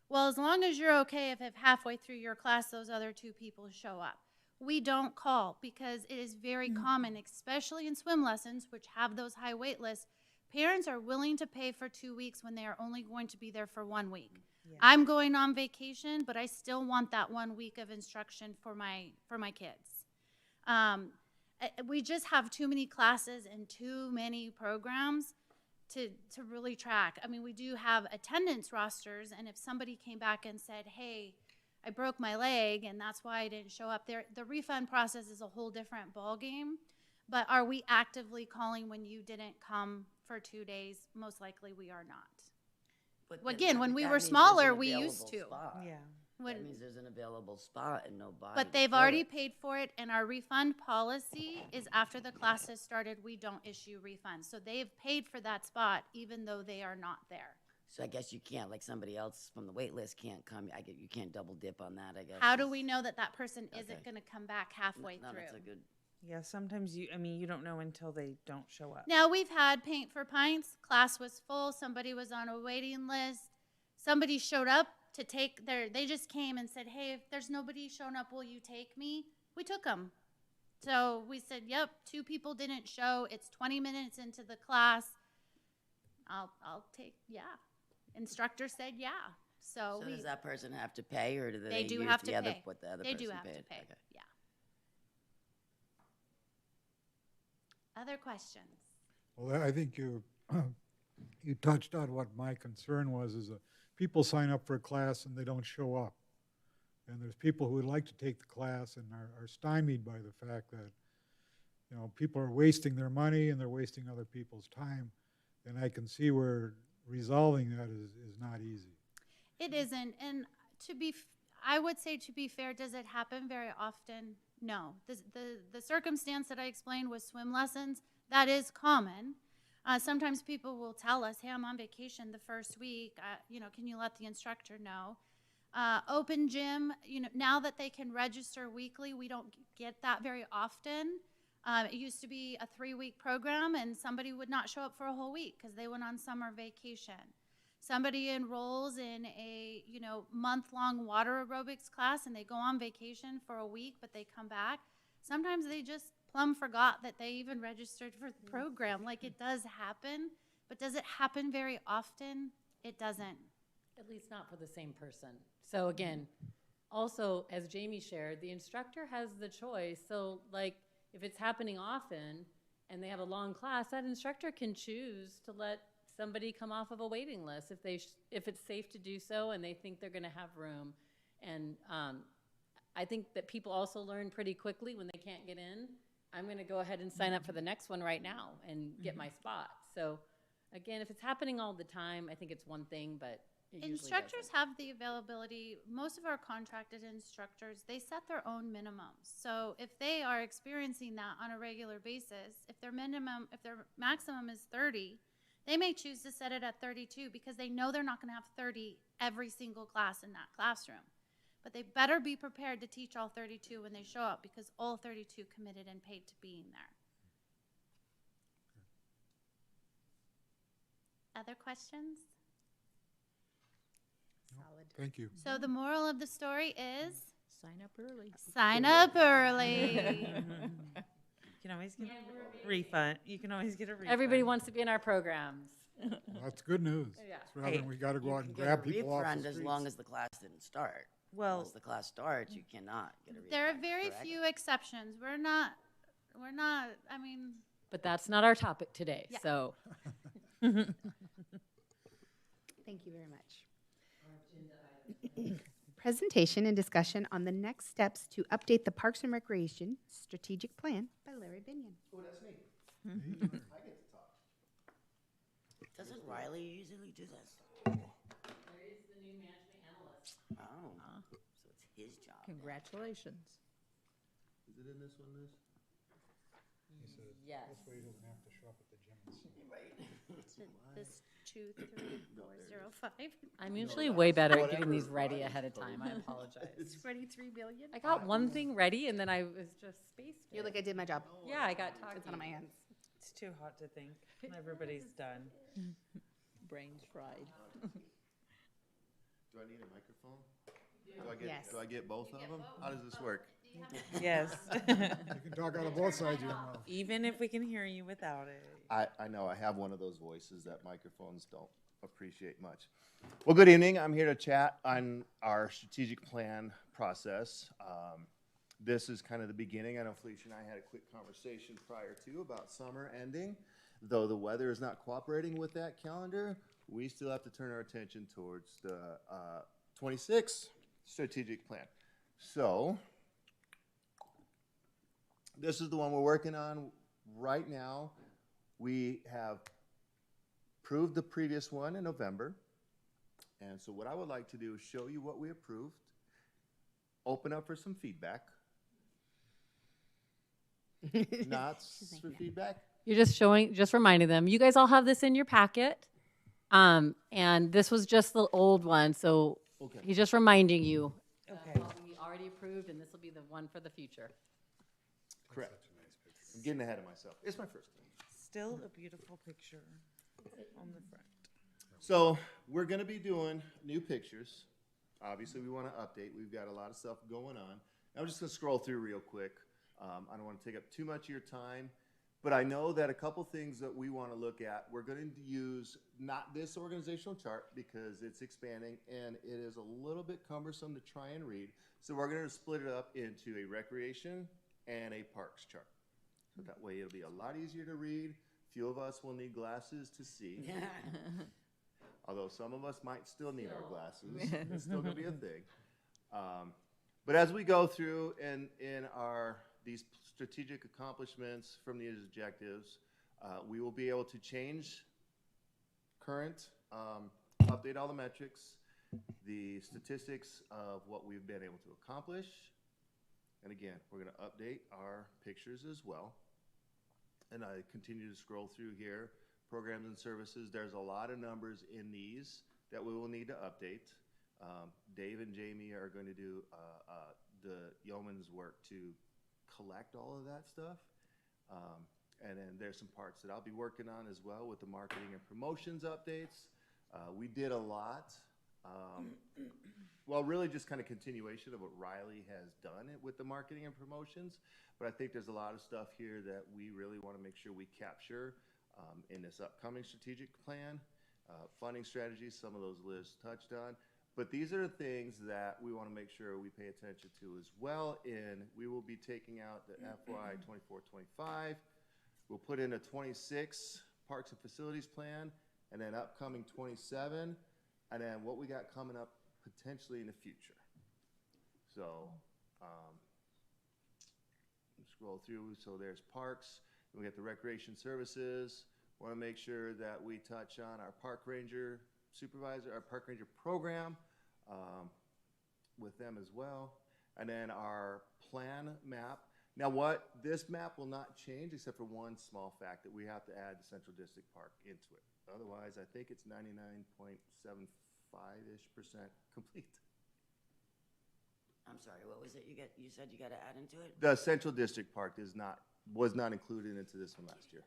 Well, as long as you're okay if halfway through your class those other 2 people show up. We don't call because it is very common, especially in swim lessons, which have those high wait lists. Parents are willing to pay for 2 weeks when they are only going to be there for 1 week. Yeah. I'm going on vacation, but I still want that 1 week of instruction for my kids. We just have too many classes and too many programs to really track. I mean, we do have attendance rosters, and if somebody came back and said, hey, I broke my leg and that's why I didn't show up there, the refund process is a whole different ballgame. But are we actively calling when you didn't come for 2 days, most likely we are not. But Well, then again, that- when we that were means there's smaller, an we used available to. spot. Yeah. When- That means there's an available spot and no body But to they've fill already it. paid for it, and our refund policy is after the classes started, we don't issue refunds. So they've paid for that spot even though they are not there. So I guess you can't, like somebody else from the wait list can't come, you can't double dip on that, I guess. How do we know that that person isn't Okay. gonna come back halfway No, that's a through? good, Yeah, sometimes you don't know until they don't show up. Now, we've had Paint for Pints, class was full, somebody was on a waiting list. Somebody showed up to take they just came and said, hey, if there's nobody showing up, will you take me? We took them. So we said, yep, 2 people didn't show. It's 20 minutes into the class. I'll take, yeah. Instructor said, yeah. So so does that person have to pay, or do they do use have to the other, pay. what the other They person do have to paid? pay, Okay. yeah. Other questions? Well, I think you, you touched on what my concern was, is that people sign up for a class and they don't show up. And there's people who would like to take the class and are stymied by the fact that, you know, people are wasting their money and they're wasting other people's time. And I can see where resolving that is not easy. It isn't, and I would say to be fair, does it happen very often? No. The circumstance that I explained with swim lessons, that is common. Sometimes people will tell us, hey, I'm on vacation the first week, can you let the instructor know? Open gym, now that they can register weekly, we don't get that very often. It used to be a 3-week program, and somebody would not show up for a whole week because they went on summer vacation. Somebody enrolls in a month-long water aerobics class, and they go on vacation for a week, but they come back. Sometimes they just plumb forgot that they even registered for the program. Like, it does happen, but does it happen very often? It doesn't. At least not for the same person. So again, also, as Jamie shared, the instructor has the choice. So like, if it's happening often and they have a long class, that instructor can choose to let somebody come off of a waiting list if it's safe to do so and they think they're gonna have room. And I think that people also learn pretty quickly when they can't get in. I'm gonna go ahead and sign up for the next one right now and get my spot. So again, if it's happening all the time, I think it's one thing, but it usually Instructors doesn't. have the availability. Most of our contracted instructors, they set their own minimums. So if they are experiencing that on a regular basis, if their maximum is 30, they may choose to set it at 32 because they know they're not going to have 30 every single class in that classroom. But they better be prepared to teach all 32 when they show up because all 32 committed and paid to being there. Other questions? Thank you. So the moral of the story is Sign up early. sign up early. You can always get a refund. You can always get a refund. Everybody wants to be in our programs. Well, that's good news. Yeah. Rather than we gotta go You out can and get a grab people off refund the as streets. long as the class didn't start. Well, Once the class starts, you cannot get a refund. There are very correct? few exceptions. We're not, I mean, But that's not our topic today, Yeah. so. Thank you very much. Presentation and discussion on the next steps to update the Parks and Recreation Strategic Plan by Larry Binion. Doesn't Riley usually do this? There is the new management analyst. Oh, so it's his job. Congratulations. Is it in this one, Liz? Yes. This way he doesn't have to show up at the gym and see. this 23405. I'm usually way better at getting these ready ahead of time. I apologize. 23 billion? I got one thing ready and then I was just spaced. You're it. like, I did my job. Yeah, I got talking. It's out of my hands. it's too hot to think. Everybody's done. Brains fried. Do I need a microphone? Yes. Do I get both of them? How does this work? Yes. You can talk out of both sides of your mouth. Even if we can hear you without it. I know I have one of those voices that microphones don't appreciate much. Well, good evening. I'm here to chat on our strategic plan process. This is kind of the beginning. I know Felicia and I had a quick conversation prior to about summer ending. Though the weather is not cooperating with that calendar, we still have to turn our attention towards the 26 strategic plan. So this is the one we're working on right now. We have approved the previous one in November. And so what I would like to do is show you what we approved, open up for some feedback. Not for feedback? You're just reminding them, you guys all have this in your packet. And this was just the old one, so Okay. he's just reminding you. Okay. What we already approved, and this will be the one for the future. Correct. I'm getting ahead of myself. It's my first time. Still a beautiful picture on the front. So we're going to be doing new pictures. Obviously, we want to update. We've got a lot of stuff going on. I'm just going to scroll through real quick. I don't want to take up too much of your time, but I know that a couple things that we want to look at, we're going to use not this organizational chart because it's expanding and it is a little bit cumbersome to try and read. So we're going to split it up into a recreation and a parks chart. So that way it'll be a lot easier to read. Few of us will need glasses to see. Although some of us might still need our glasses. It's still going to be a thing. But as we go through in these strategic accomplishments from these objectives, we will be able to change current, update all the metrics, the statistics of what we've been able to accomplish. And again, we're going to update our pictures as well. And I continue to scroll through here. Programs and services, there's a lot of numbers in these that we will need to update. Dave and Jamie are going to do the yeoman's work to collect all of that stuff. And then there's some parts that I'll be working on as well with the marketing and promotions updates. We did a lot. Well, really just kind of continuation of what Riley has done with the marketing and promotions. But I think there's a lot of stuff here that we really want to make sure we capture in this upcoming strategic plan. Funding strategies, some of those Liz touched on. But these are the things that we want to make sure we pay attention to as well. And we will be taking out the FY 24-25. We'll put in a 26 parks and facilities plan, and then upcoming 27, and then what we got coming up potentially in the future. So scroll through. So there's parks. We got the recreation services. Want to make sure that we touch on our park ranger supervisor, our park ranger program with them as well. And then our plan map. Now this map will not change except for one small fact that we have to add the Central District Park into it. Otherwise, I think it's 99.75-ish% complete. I'm sorry, what was it you said you got to add into it? The Central District Park was not included into this one last year.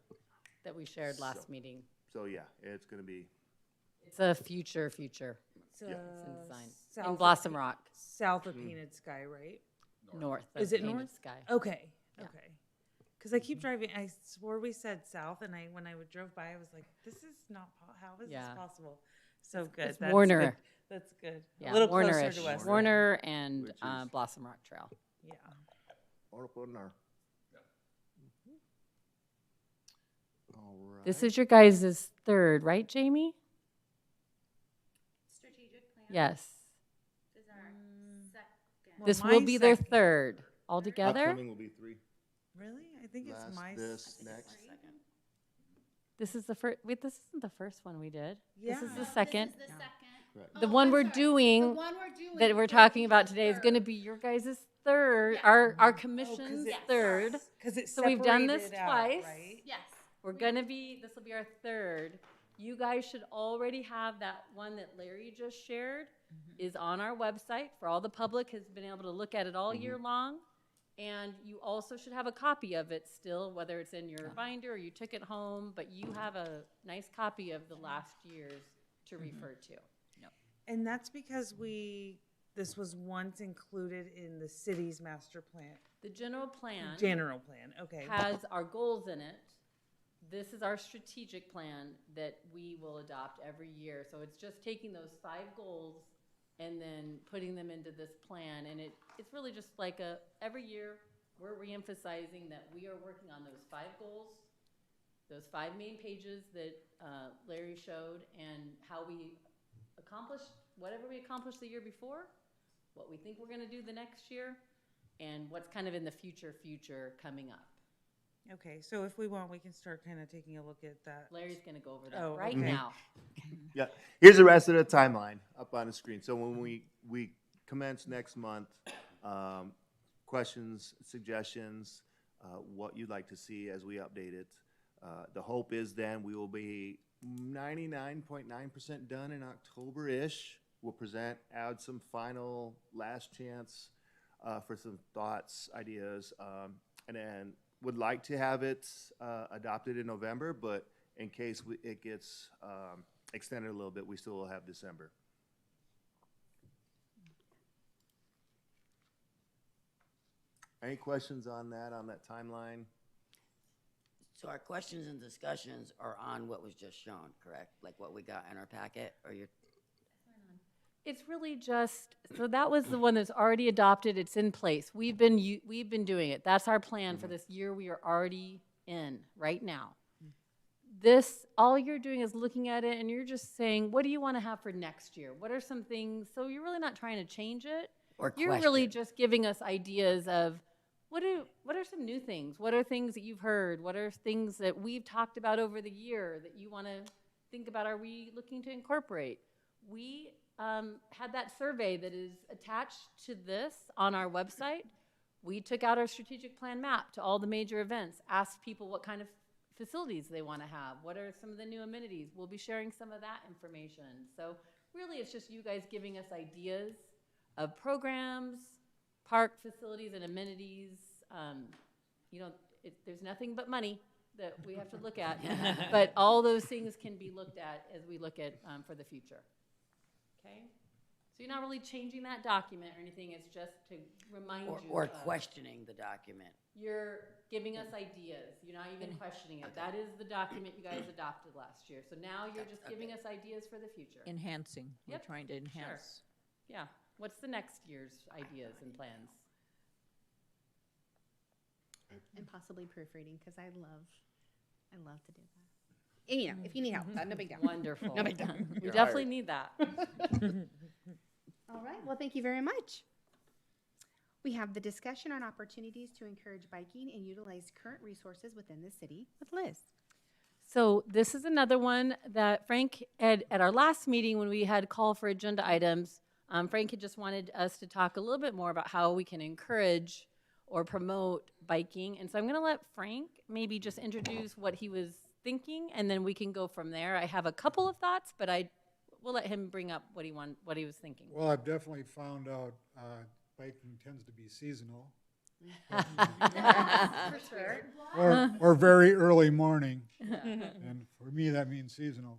That we shared last meeting. So yeah, it's going to be. It's a future. It's It's in design. south In of Blossom Rock, South of Painted Sky, right? north of Is it Painted north? Sky. Okay. Yeah. Okay. Because I keep driving. I swore we said south, and when I drove by, I was like, "This is not. How is Yeah. this possible?" So good. It's That's Warner. Good. That's good. Yeah, A little Warner-ish. closer to us. Warner and Which is- Blossom Rock Trail. Yeah. All right. This is your guys' third, right, Jamie? Strategic plan Yes. is our second. Well, This will mine's be their second. third altogether. Upcoming will be 3. Really? I think it's Last, my. this, next. This is the first. Wait, this isn't the first one we did. Yeah. This is the This second. is the second. Correct. The Oh, one I'm we're sorry. doing The one we're doing that we're is talking about the today is going to third. be your guys' third, Yeah. our Oh, commission's Yes. third. Because it's So we've done this separated out, twice. right? Yes. This will be our third. You guys should already have that one that Larry just shared is on our website for all the public has been able to look at it all year long. And you also should have a copy of it still, whether it's in your binder or you took it home, but you have a nice copy of the last year's to refer to. And that's because this was once included in the city's master plan, The general plan general plan. Okay. has our goals in it. This is our strategic plan that we will adopt every year. So it's just taking those 5 goals and then putting them into this plan. And it's really just like every year we're reemphasizing that we are working on those 5 goals, those 5 main pages that Larry showed, and how we accomplished whatever we accomplished the year before, what we think we're going to do the next year, and what's kind of in the future coming up. Okay, so if we want, we can start kind of taking a look at that. Larry's gonna go over that Oh, right okay. now. Yeah, here's the rest of the timeline up on the screen. So when we commence next month, questions, suggestions, what you'd like to see as we update it. The hope is then we will be 99.9% done in October-ish. We'll present, add some final last chance for some thoughts, ideas, and then would like to have it adopted in November, but in case it gets extended a little bit, we still will have December. Any questions on that timeline? So our questions and discussions are on what was just shown, correct? Like what we got in our packet, or you're, It's really just, so that was the one that's already adopted, it's in place. We've been doing it. That's our plan for this year we are already in right now. This, all you're doing is looking at it and you're just saying, what do you want to have for next year? What are some things, so you're really not trying to change it. or You're question? really just giving us ideas of what are some new things? What are things that you've heard? What are things that we've talked about over the year that you want to think about? Are we looking to incorporate? We had that survey that is attached to this on our website. We took out our strategic plan map to all the major events, asked people what kind of facilities they want to have. What are some of the new amenities? We'll be sharing some of that information. So really it's just you guys giving us ideas of programs, park facilities and amenities. There's nothing but money that we have to look at, but all those things can be looked at as we look at for the future. Okay? So you're not really changing that document or anything, it's just to remind you. Or of- questioning the document. You're giving us ideas, you're not even questioning it. That is the document you guys adopted last year. So now you're just giving us ideas for the future. Enhancing, we're Yep, trying to enhance. Yeah, what's the next year's ideas and plans? And possibly proofreading, because I love to do that. And, if you need help, no big deal. Wonderful. No big deal. We definitely need that. All right, well, thank you very much. We have the discussion on opportunities to encourage biking and utilize current resources within the city with Liz. So this is another one that Frank had, at our last meeting when we had call for agenda items, Frank had just wanted us to talk a little bit more about how we can encourage or promote biking. And so I'm going to let Frank maybe just introduce what he was thinking, and then we can go from there. I have a couple of thoughts, but we'll let him bring up what he was thinking. Well, I've definitely found out biking tends to be seasonal. For sure. Or very early morning. And for me, that means seasonal.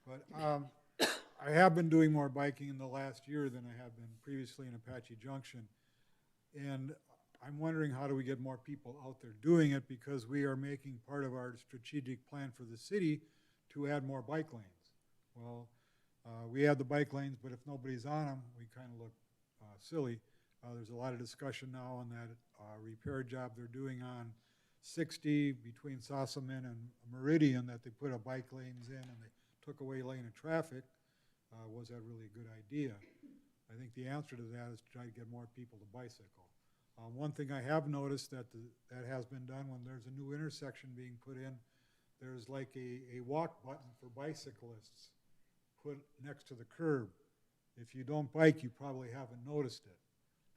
But I have been doing more biking in the last year than I have been previously in Apache Junction. And I'm wondering, how do we get more people out there doing it, because we are making part of our strategic plan for the city to add more bike lanes. Well, we have the bike lanes, but if nobody's on them, we kind of look silly. There's a lot of discussion now on that repair job they're doing on 60 between Sossaman and Meridian, that they put a bike lanes in and they took away lane of traffic. Was that really a good idea? I think the answer to that is to try to get more people to bicycle. One thing I have noticed that has been done when there's a new intersection being put in, there's like a walk button for bicyclists put next to the curb. If you don't bike, you probably haven't noticed it.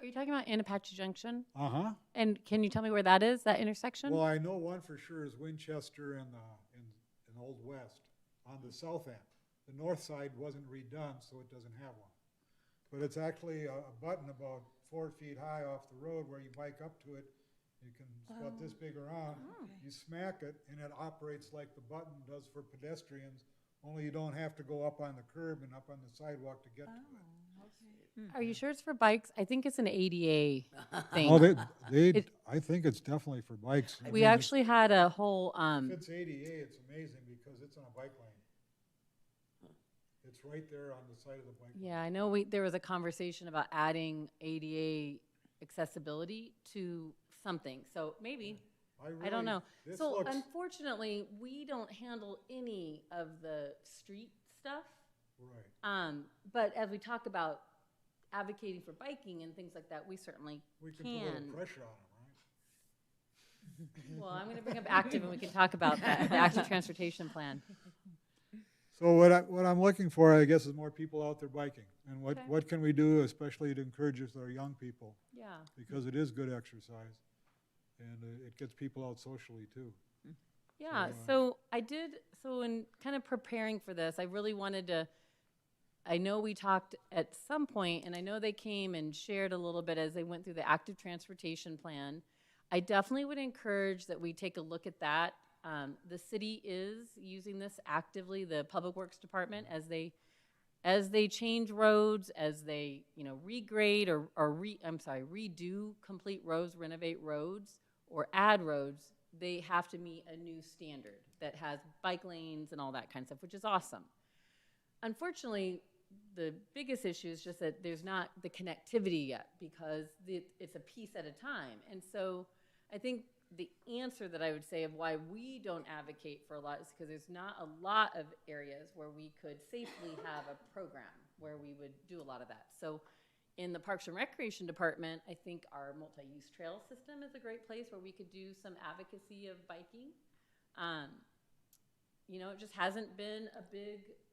Are you talking about in Apache Junction? Uh-huh. And can you tell me where that is, that intersection? Well, I know one for sure is Winchester and in Old West on the south end. The north side wasn't redone, so it doesn't have one. But it's actually a button about 4 feet high off the road where you bike up to it. You can, it's about this big around. You smack it, and it operates like the button does for pedestrians, only you don't have to go up on the curb and up on the sidewalk to get to it. Are you sure it's for bikes? I think it's an ADA thing. Oh, I think it's definitely for bikes. I We mean, actually had a whole, if it's ADA, it's amazing because it's on a bike lane. It's right there on the side of the bike lane. yeah, I know there was a conversation about adding ADA accessibility to something, so maybe, I don't know. This So looks, unfortunately, we don't handle any of the street stuff. right. But as we talk about advocating for biking and things like that, we certainly We can put a little can. pressure on them, Well, I'm going to bring up active, and we can talk about that, the active transportation plan. So what I'm looking for, I guess, is more people out there biking. And Okay. what can we do, especially to encourage our young people? Yeah. Because it is good exercise, and it gets people out socially, too. Yeah, so in kind of preparing for this, I really wanted to, I know we talked at some point, and I know they came and shared a little bit as they went through the active transportation plan. I definitely would encourage that we take a look at that. The city is using this actively, the Public Works Department, as they change roads, as they, regrade or redo complete roads, renovate roads, or add roads. They have to meet a new standard that has bike lanes and all that kind of stuff, which is awesome. Unfortunately, the biggest issue is just that there's not the connectivity yet because it's a piece at a time. And so I think the answer that I would say of why we don't advocate for a lot is because there's not a lot of areas where we could safely have a program where we would do a lot of that. So in the Parks and Recreation Department, I think our multi-use trail system is a great place where we could do some advocacy of biking. It just hasn't been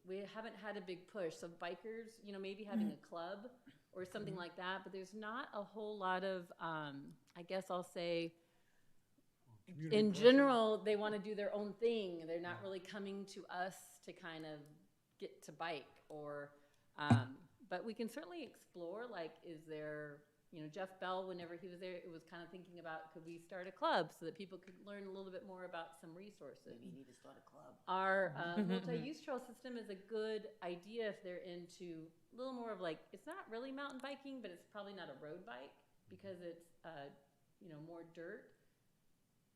we haven't had a big push. So bikers, maybe having a club or something like that, but there's not a whole lot of, I guess I'll say, in general, they want to do their own thing. They're not really coming to us to kind of get to bike or, but we can certainly explore, like, is there, Jeff Bell, whenever he was there, it was kind of thinking about, could we start a club so that people could learn a little bit more about some resources? We need to start a club. Our multi-use trail system is a good idea if they're into a little more of like, it's not really mountain biking, but it's probably not a road bike because it's, more dirt.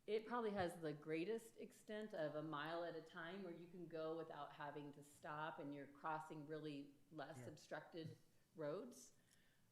It probably has the greatest extent of a mile at a time where you can go without having to stop and you're crossing really less obstructed roads.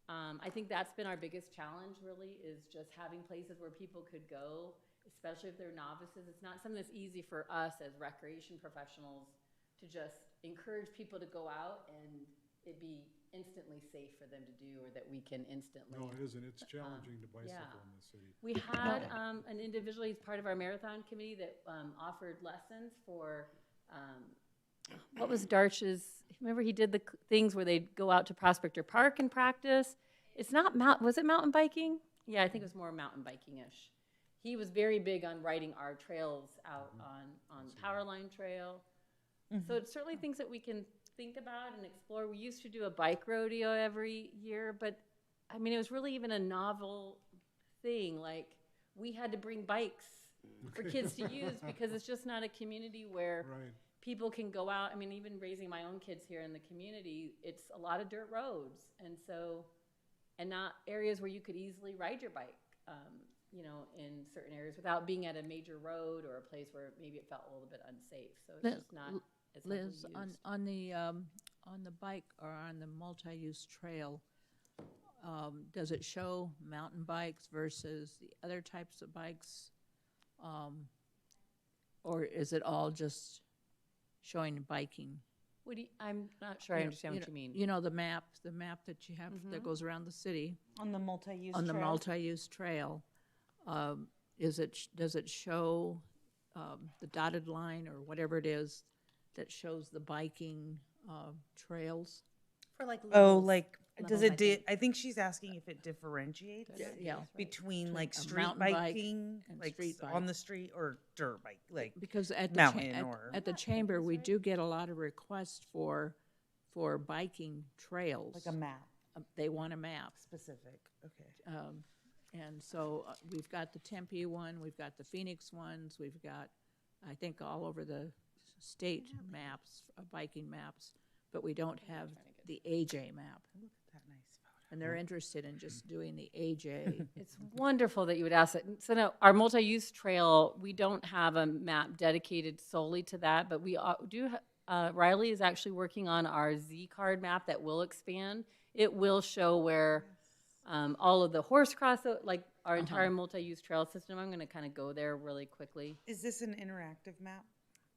I think that's been our biggest challenge really is just having places where people could go, especially if they're novices. It's not something that's easy for us as recreation professionals to just encourage people to go out and it be instantly safe for them to do or that we can instantly. No, it isn't. It's challenging to bicycle in the city. We had an individual, he's part of our marathon committee that offered lessons for, what was Darch's, remember he did the things where they'd go out to Prospector Park and practice. It's not, was it mountain biking? Yeah, I think it was more mountain biking-ish. He was very big on riding our trails out on Powerline Trail. So it's certainly things that we can think about and explore. We used to do a bike rodeo every year, but I mean, it was really even a novel thing. Like, we had to bring bikes for kids to use because it's just not a community where people can go out. I mean, even raising my own kids here in the community, it's a lot of dirt roads. And so, and not areas where you could easily ride your bike, in certain areas without being at a major road or a place where maybe it felt a little bit unsafe. So it's just not as heavily Liz, used. on the bike or on the multi-use trail, does it show mountain bikes versus the other types of bikes? Or is it all just showing biking? I'm not sure I understand what you mean. You know, the map that you have that goes around the city. On the multi-use On the trail? multi-use trail, does it show the dotted line or whatever it is that shows the biking trails? For like Oh, levels. like, does Levels, it, I think she's asking if it differentiates Yeah. between like a street mountain bike biking, and like street on bike. the street, or dirt bike, like Because at the mountain or. at the chamber, we do get a lot of requests for biking trails. Like a map, They want a map. specific, okay. And so we've got the Tempe one, we've got the Phoenix ones, we've got, I think, all over the state maps, biking maps, but we don't have the AJ map. Look at that nice photo. And they're interested in just doing the AJ. It's wonderful that you would ask that. So now, our multi-use trail, we don't have a map dedicated solely to that, but we do. Riley is actually working on our Z card map that will expand. It will show where all of the horse cross, like our entire multi-use trail system. I'm going to kind of go there really quickly. Is this an interactive map?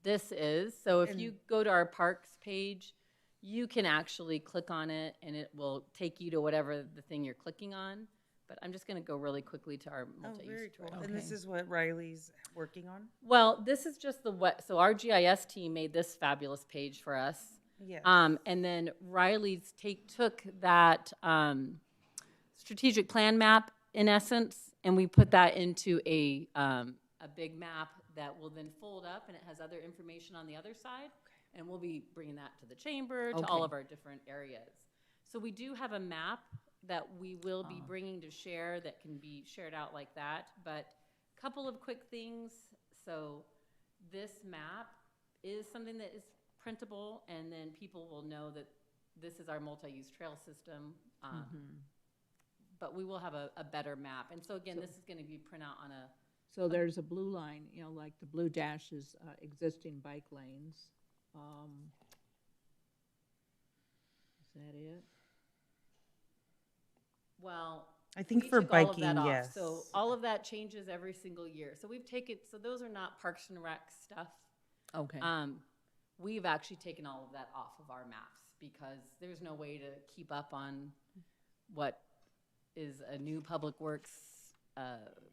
This is, so if you go to our parks page, you can actually click on it and it will take you to whatever the thing you're clicking on. But I'm just going to go really quickly to our Oh, multi-use very cool. trail. And this is what Riley's working on? Well, this is just the what. So our GIS team made this fabulous page for us. Yes. And then Riley's took that strategic plan map in essence, and we put that into a big map that will then fold up, and it has other information on the other side. And we'll be bringing that to the chamber, to all of our different areas. So we do have a map that we will be bringing to share that can be shared out like that. But a couple of quick things. So this map is something that is printable, and then people will know that this is our multi-use trail system. But we will have a better map. And so again, this is going to be print out on a. So there's a blue line, you know, like the blue dash is existing bike lanes. Is that it? Well, I think we for took all of biking, that off. yes. So all of that changes every single year. So we've taken, so those are not Parks and Rec stuff. Okay. We've actually taken all of that off of our maps because there's no way to keep up on what is a new public works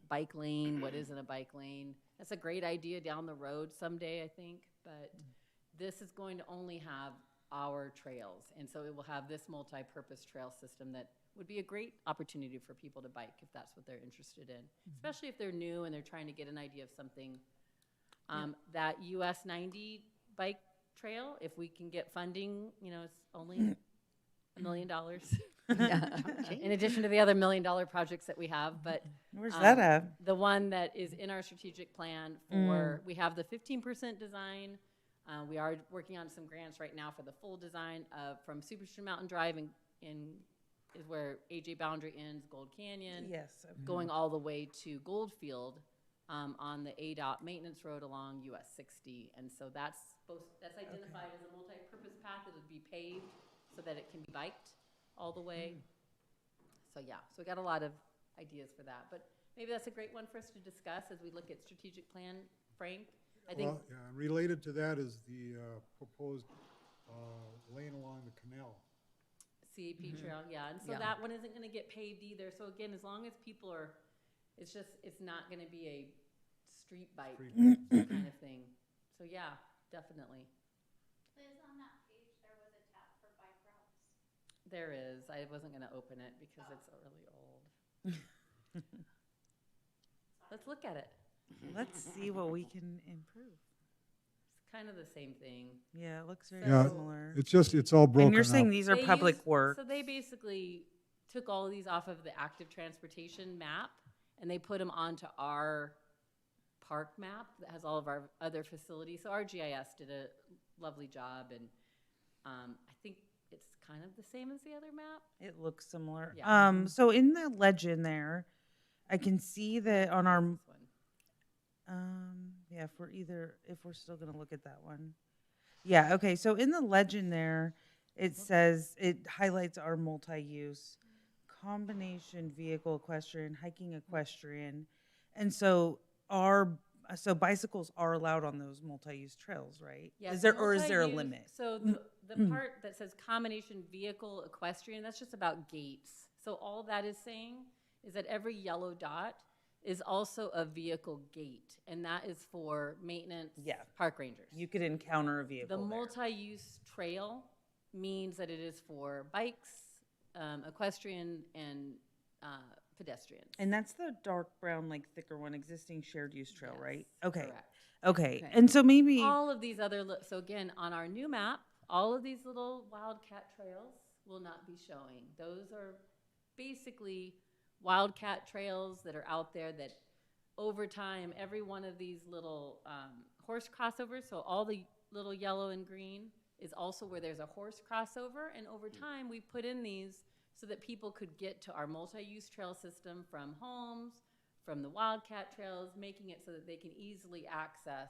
bike lane, what isn't a bike lane. That's a great idea down the road someday, I think, but this is going to only have our trails. And so it will have this multi-purpose trail system that would be a great opportunity for people to bike if that's what they're interested in, especially if they're new and they're trying to get an idea of something. That US 90 bike trail, if we can get funding, you know, it's only $1 million. In addition to the other $1 million projects that we have, but Where's that at? the one that is in our strategic plan for, we have the 15% design. We are working on some grants right now for the full design from Superstream Mountain Drive is where AJ Boundary ends, Gold Canyon. Yes. Going all the way to Goldfield on the ADOT maintenance road along US 60. And so that's identified as a multi-purpose path that would be paved so that it can be biked all the way. So yeah, so we got a lot of ideas for that. But maybe that's a great one for us to discuss as we look at strategic plan, Frank. I think. Well, yeah, related to that is the proposed lane along the canal. CAP trail, yeah, and so that one isn't gonna get paved either, so again, as long as people are, it's not gonna be a street bike kind of thing, so yeah, definitely. Liz, on that page, there was a tab for bike routes. There is, I wasn't gonna open it because it's really old. Let's look at it. Let's see what we can improve. It's kind of the same thing. Yeah, it looks very Yeah, similar. it's all broken And you're saying up. these are public works? So they basically took all of these off of the active transportation map and they put them onto our park map that has all of our other facilities. So our GIS did a lovely job, and I think it's kind of the same as the other map. It looks similar. Yeah. So in the legend there, I can see that on our, This one. yeah, if we're still gonna look at that one. Yeah, okay, so in the legend there, it says, it highlights our multi-use, combination vehicle equestrian, hiking equestrian. And so so bicycles are allowed on those multi-use trails, right? Yes, Is there a multi-use- limit? So the part that says combination vehicle equestrian, that's just about gates. So all that is saying is that every yellow dot is also a vehicle gate, and that is for maintenance, park rangers. You could encounter a The vehicle there. multi-use trail means that it is for bikes, equestrian, and pedestrians. And that's the dark brown, like thicker one, existing shared use trail, Yes, right? Okay. correct. Okay. And so maybe, All of these other, so again, on our new map, all of these little wildcat trails will not be showing. Those are basically wildcat trails that are out there that over time, every one of these little horse crossovers, so all the little yellow and green is also where there's a horse crossover. And over time, we put in these so that people could get to our multi-use trail system from homes, from the wildcat trails, making it so that they can easily access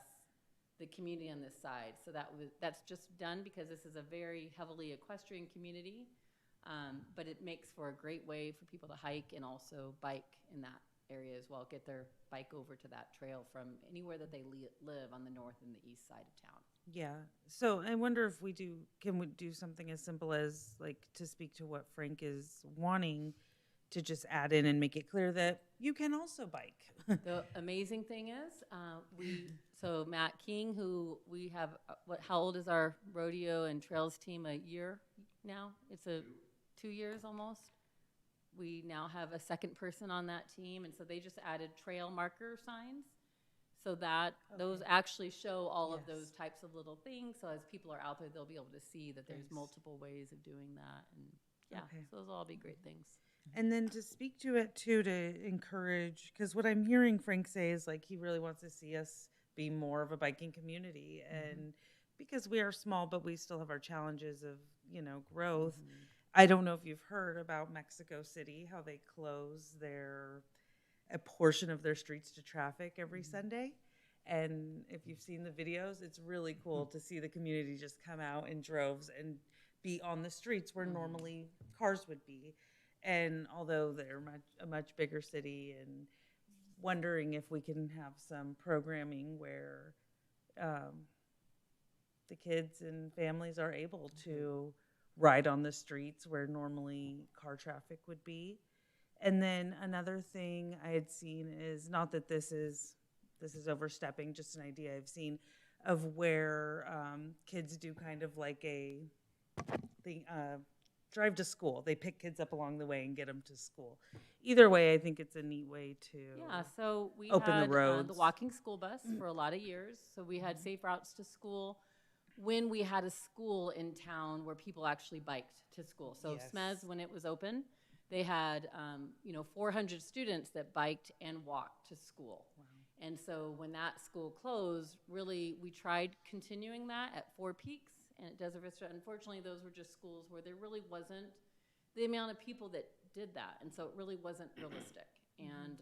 the community on this side. So that's just done because this is a very heavily equestrian community, but it makes for a great way for people to hike and also bike in that area as well, get their bike over to that trail from anywhere that they live on the north and the east side of town. yeah. So I wonder if can we do something as simple as, like, to speak to what Frank is wanting, to just add in and make it clear that you can also bike. The amazing thing is, so Matt King, who we have, how old is our rodeo and trails team? A year now? It's 2 years almost. We now have a second person on that team, and so they just added trail marker signs, so that those actually show all of those types of little things. So as people are out there, they'll be able to see that there's multiple ways of doing that, and so those will all be great things. And then to speak to it too, to encourage, because what I'm hearing Frank say is like he really wants to see us be more of a biking community, and because we are small, but we still have our challenges of, you know, growth. I don't know if you've heard about Mexico City, how they close a portion of their streets to traffic every Sunday. And if you've seen the videos, it's really cool to see the community just come out in droves and be on the streets where normally cars would be. And although they're a much bigger city, and wondering if we can have some programming where the kids and families are able to ride on the streets where normally car traffic would be. And then another thing I had seen is, not that this is overstepping, just an idea I've seen of where kids do kind of like a thing, drive to school. They pick kids up along the way and get them to school. Either way, I think it's a neat way to So we open had the roads. the walking school bus for a lot of years. So we had safe routes to school when we had a school in town where people actually biked to school. So SMES, when it was open, they had 400 students that biked and walked to school. Wow. And so when that school closed, really we tried continuing that at Four Peaks and at Desert Vista. Unfortunately, those were just schools where there really wasn't the amount of people that did that, and so it really wasn't realistic. And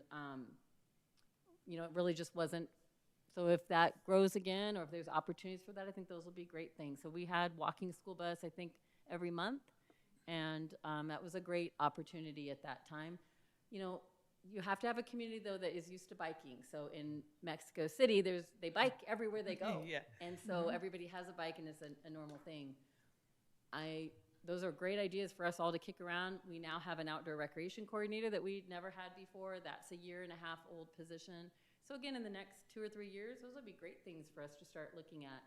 it really just wasn't. So if that grows again, or if there's opportunities for that, I think those will be great things. So we had walking school bus, I think, every month, and that was a great opportunity at that time. You have to have a community, though, that is used to biking. So in Mexico City, they bike everywhere they go. And so everybody has a bike, and it's a normal thing. Those are great ideas for us all to kick around. We now have an outdoor recreation coordinator that we'd never had before. That's a 1.5-year-old position. So again, in the next 2 or 3 years, those would be great things for us to start looking at.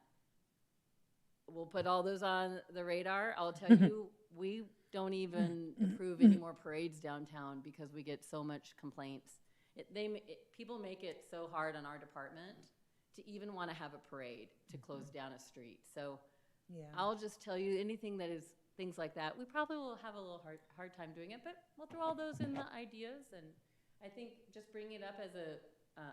We'll put all those on the radar. I'll tell you, we don't even approve any more parades downtown because we get so much complaints. People make it so hard on our department to even want to have a parade to close down a street. So I'll just tell you, anything that is things like that, we probably will have a little hard time doing it, but we'll throw all those in the ideas. And I think just bringing it up as a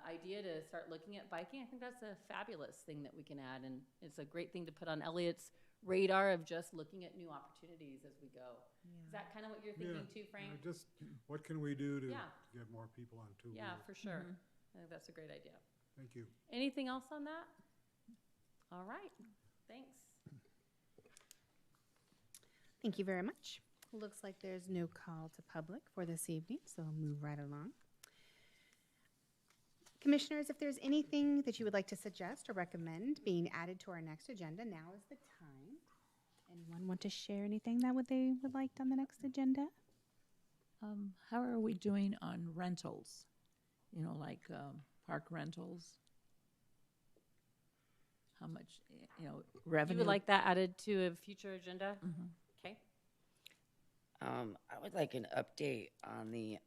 idea to start looking at biking, I think that's a fabulous thing that we can add, and it's a great thing to put on Elliot's radar of just looking at new opportunities as we go. Is that kind of what you're thinking too, Frank? Just what can we do to get more people on two-wheelers? Yeah, for sure. I think that's a great idea. Thank you. Anything else on that? All right, thanks. Thank you very much. Looks like there's no call to public for this evening, so I'll move right along. Commissioners, if there's anything that you would like to suggest or recommend being added to our next agenda, now is the time. Anyone want to share anything that they would like on the next agenda? How are we doing on rentals? Like park rentals? How much, revenue? You would like that added to a future agenda? Okay. I would like an update on the,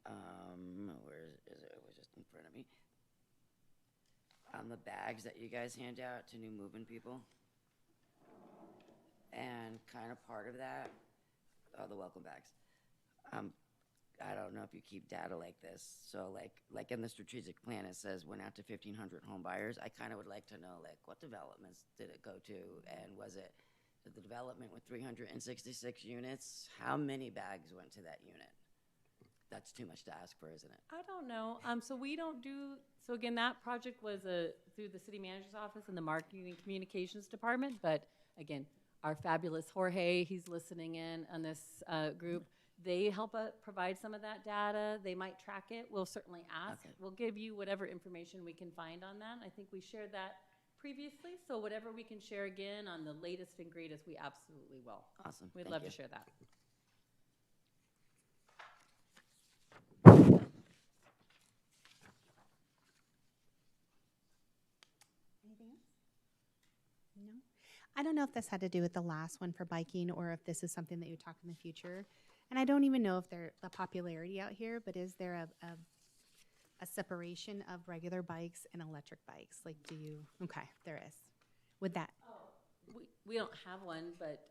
where is it? It was just in front of me. On the bags that you guys hand out to new moving people. And kind of part of that, the welcome bags. I don't know if you keep data like this. So like in the strategic plan, it says went out to 1,500 home buyers. I kind of would like to know what developments did it go to, and was it the development with 366 units? How many bags went to that unit? That's too much to ask for, isn't it? I don't know. So we don't do, so again, that project was through the city manager's office and the marketing and communications department. But again, our fabulous Jorge, he's listening in on this group. They help provide some of that data. They might track it. We'll certainly ask. Okay. We'll give you whatever information we can find on that. I think we shared that previously. So whatever we can share again on the latest and greatest, we absolutely will. Awesome. We'd love to share that. No? I don't know if this had to do with the last one for biking or if this is something that you talk in the future. And I don't even know if they're the popularity out here, but is there a separation of regular bikes and electric bikes? Like, do you, okay, there is. Would that, We don't have one, but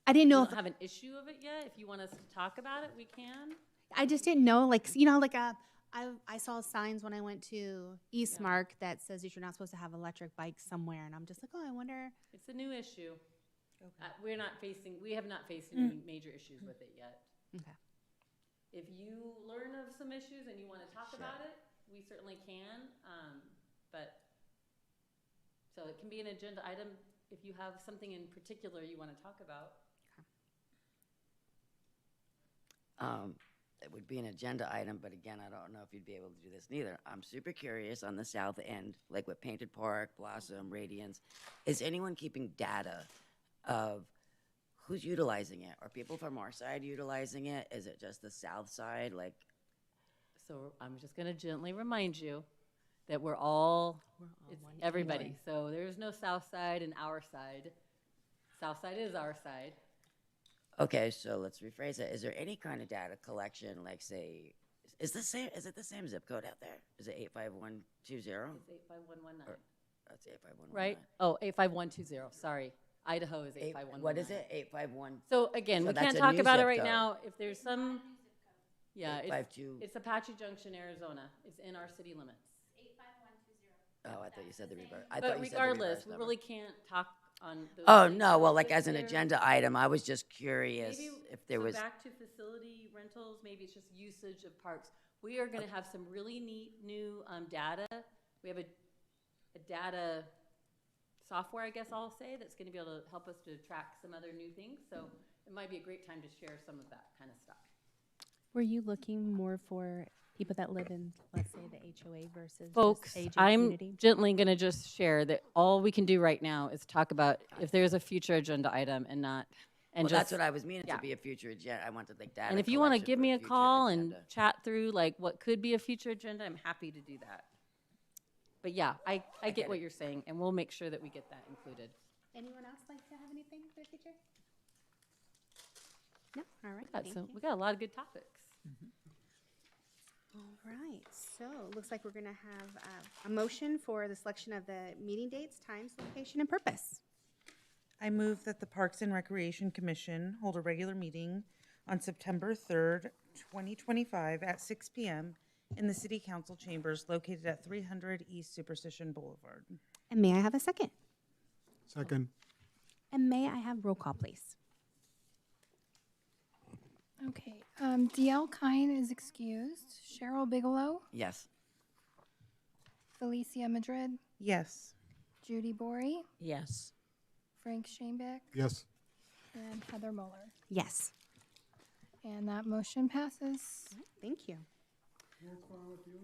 I didn't we know don't if, have an issue of it yet. If you want us to talk about it, we can. I just didn't know, like, you know, like I saw signs when I went to Eastmark that says that you're not supposed to have electric bikes somewhere. And I'm just like, oh, I wonder. It's a new issue. We have not faced any major issues with it yet. Okay. If you learn of some issues and you want to talk about it, we certainly can. But so it can be an agenda item if you have something in particular you want to talk about. It would be an agenda item, but again, I don't know if you'd be able to do this neither. I'm super curious on the south end, like with Painted Park, Blossom, Radiance. Is anyone keeping data of who's utilizing it? Are people from our side utilizing it? Is it just the south side? Like, So I'm just going to gently remind you that we're all it's everybody. So there's no south side and our side. South side is our side. okay, so let's rephrase it. Is there any kind of data collection, like say, is it the same zip code out there? Is it 85120? It's 85119. That's 85119. Right? Oh, 85120. Sorry. Idaho is 85119. What is it? 851? So again, So we that's can't a talk new about it zip right code. now. If there's some, yeah, 852. it's Apache Junction, Arizona. It's in our city limits. 85120. Oh, I thought you said the reverse. But regardless, we really can't talk on those. Oh, things. no, well, like If as an there- agenda item, I was just curious Maybe if there so was, back to facility rentals, maybe it's just usage of parks. We are gonna have some really neat new, data. We have a data software, I guess I'll say, that's gonna be able to help us to track some other new things. So it might be a great time to share some of that kind of stuff. Were you looking more for people that live in, let's say, the HOA versus Folks, just agent I'm community? gently gonna just share that all we can do right now is talk about if there's a future agenda item and not, and well, just. that's what I was meaning yeah. to be a future agenda. I wanted like data And if you want to collection give for me a future call and agenda. chat through like what could be a future agenda, I'm happy to do that. But yeah, I get get what it. you're saying, and we'll make sure that we get that included. Anyone else like to have anything for the future? No? All right. Got Thank some- you. we got a lot of good topics. All right. So it looks like we're going to have a motion for the selection of the meeting dates, times, location, and purpose. I move that the Parks and Recreation Commission hold a regular meeting on September 3rd, 2025 at 6 p.m. in the City Council chambers located at 300 East Superstition Boulevard. And may I have a second? Second. And may I have roll call, please? Okay, DL Kine is excused. Cheryl Bigelow, Yes. Felicia Madrid, Yes. Judy Bory, Yes. Frank Shanebeck, Yes. and Heather Muller. Yes. And that motion passes. Thank you. What was it?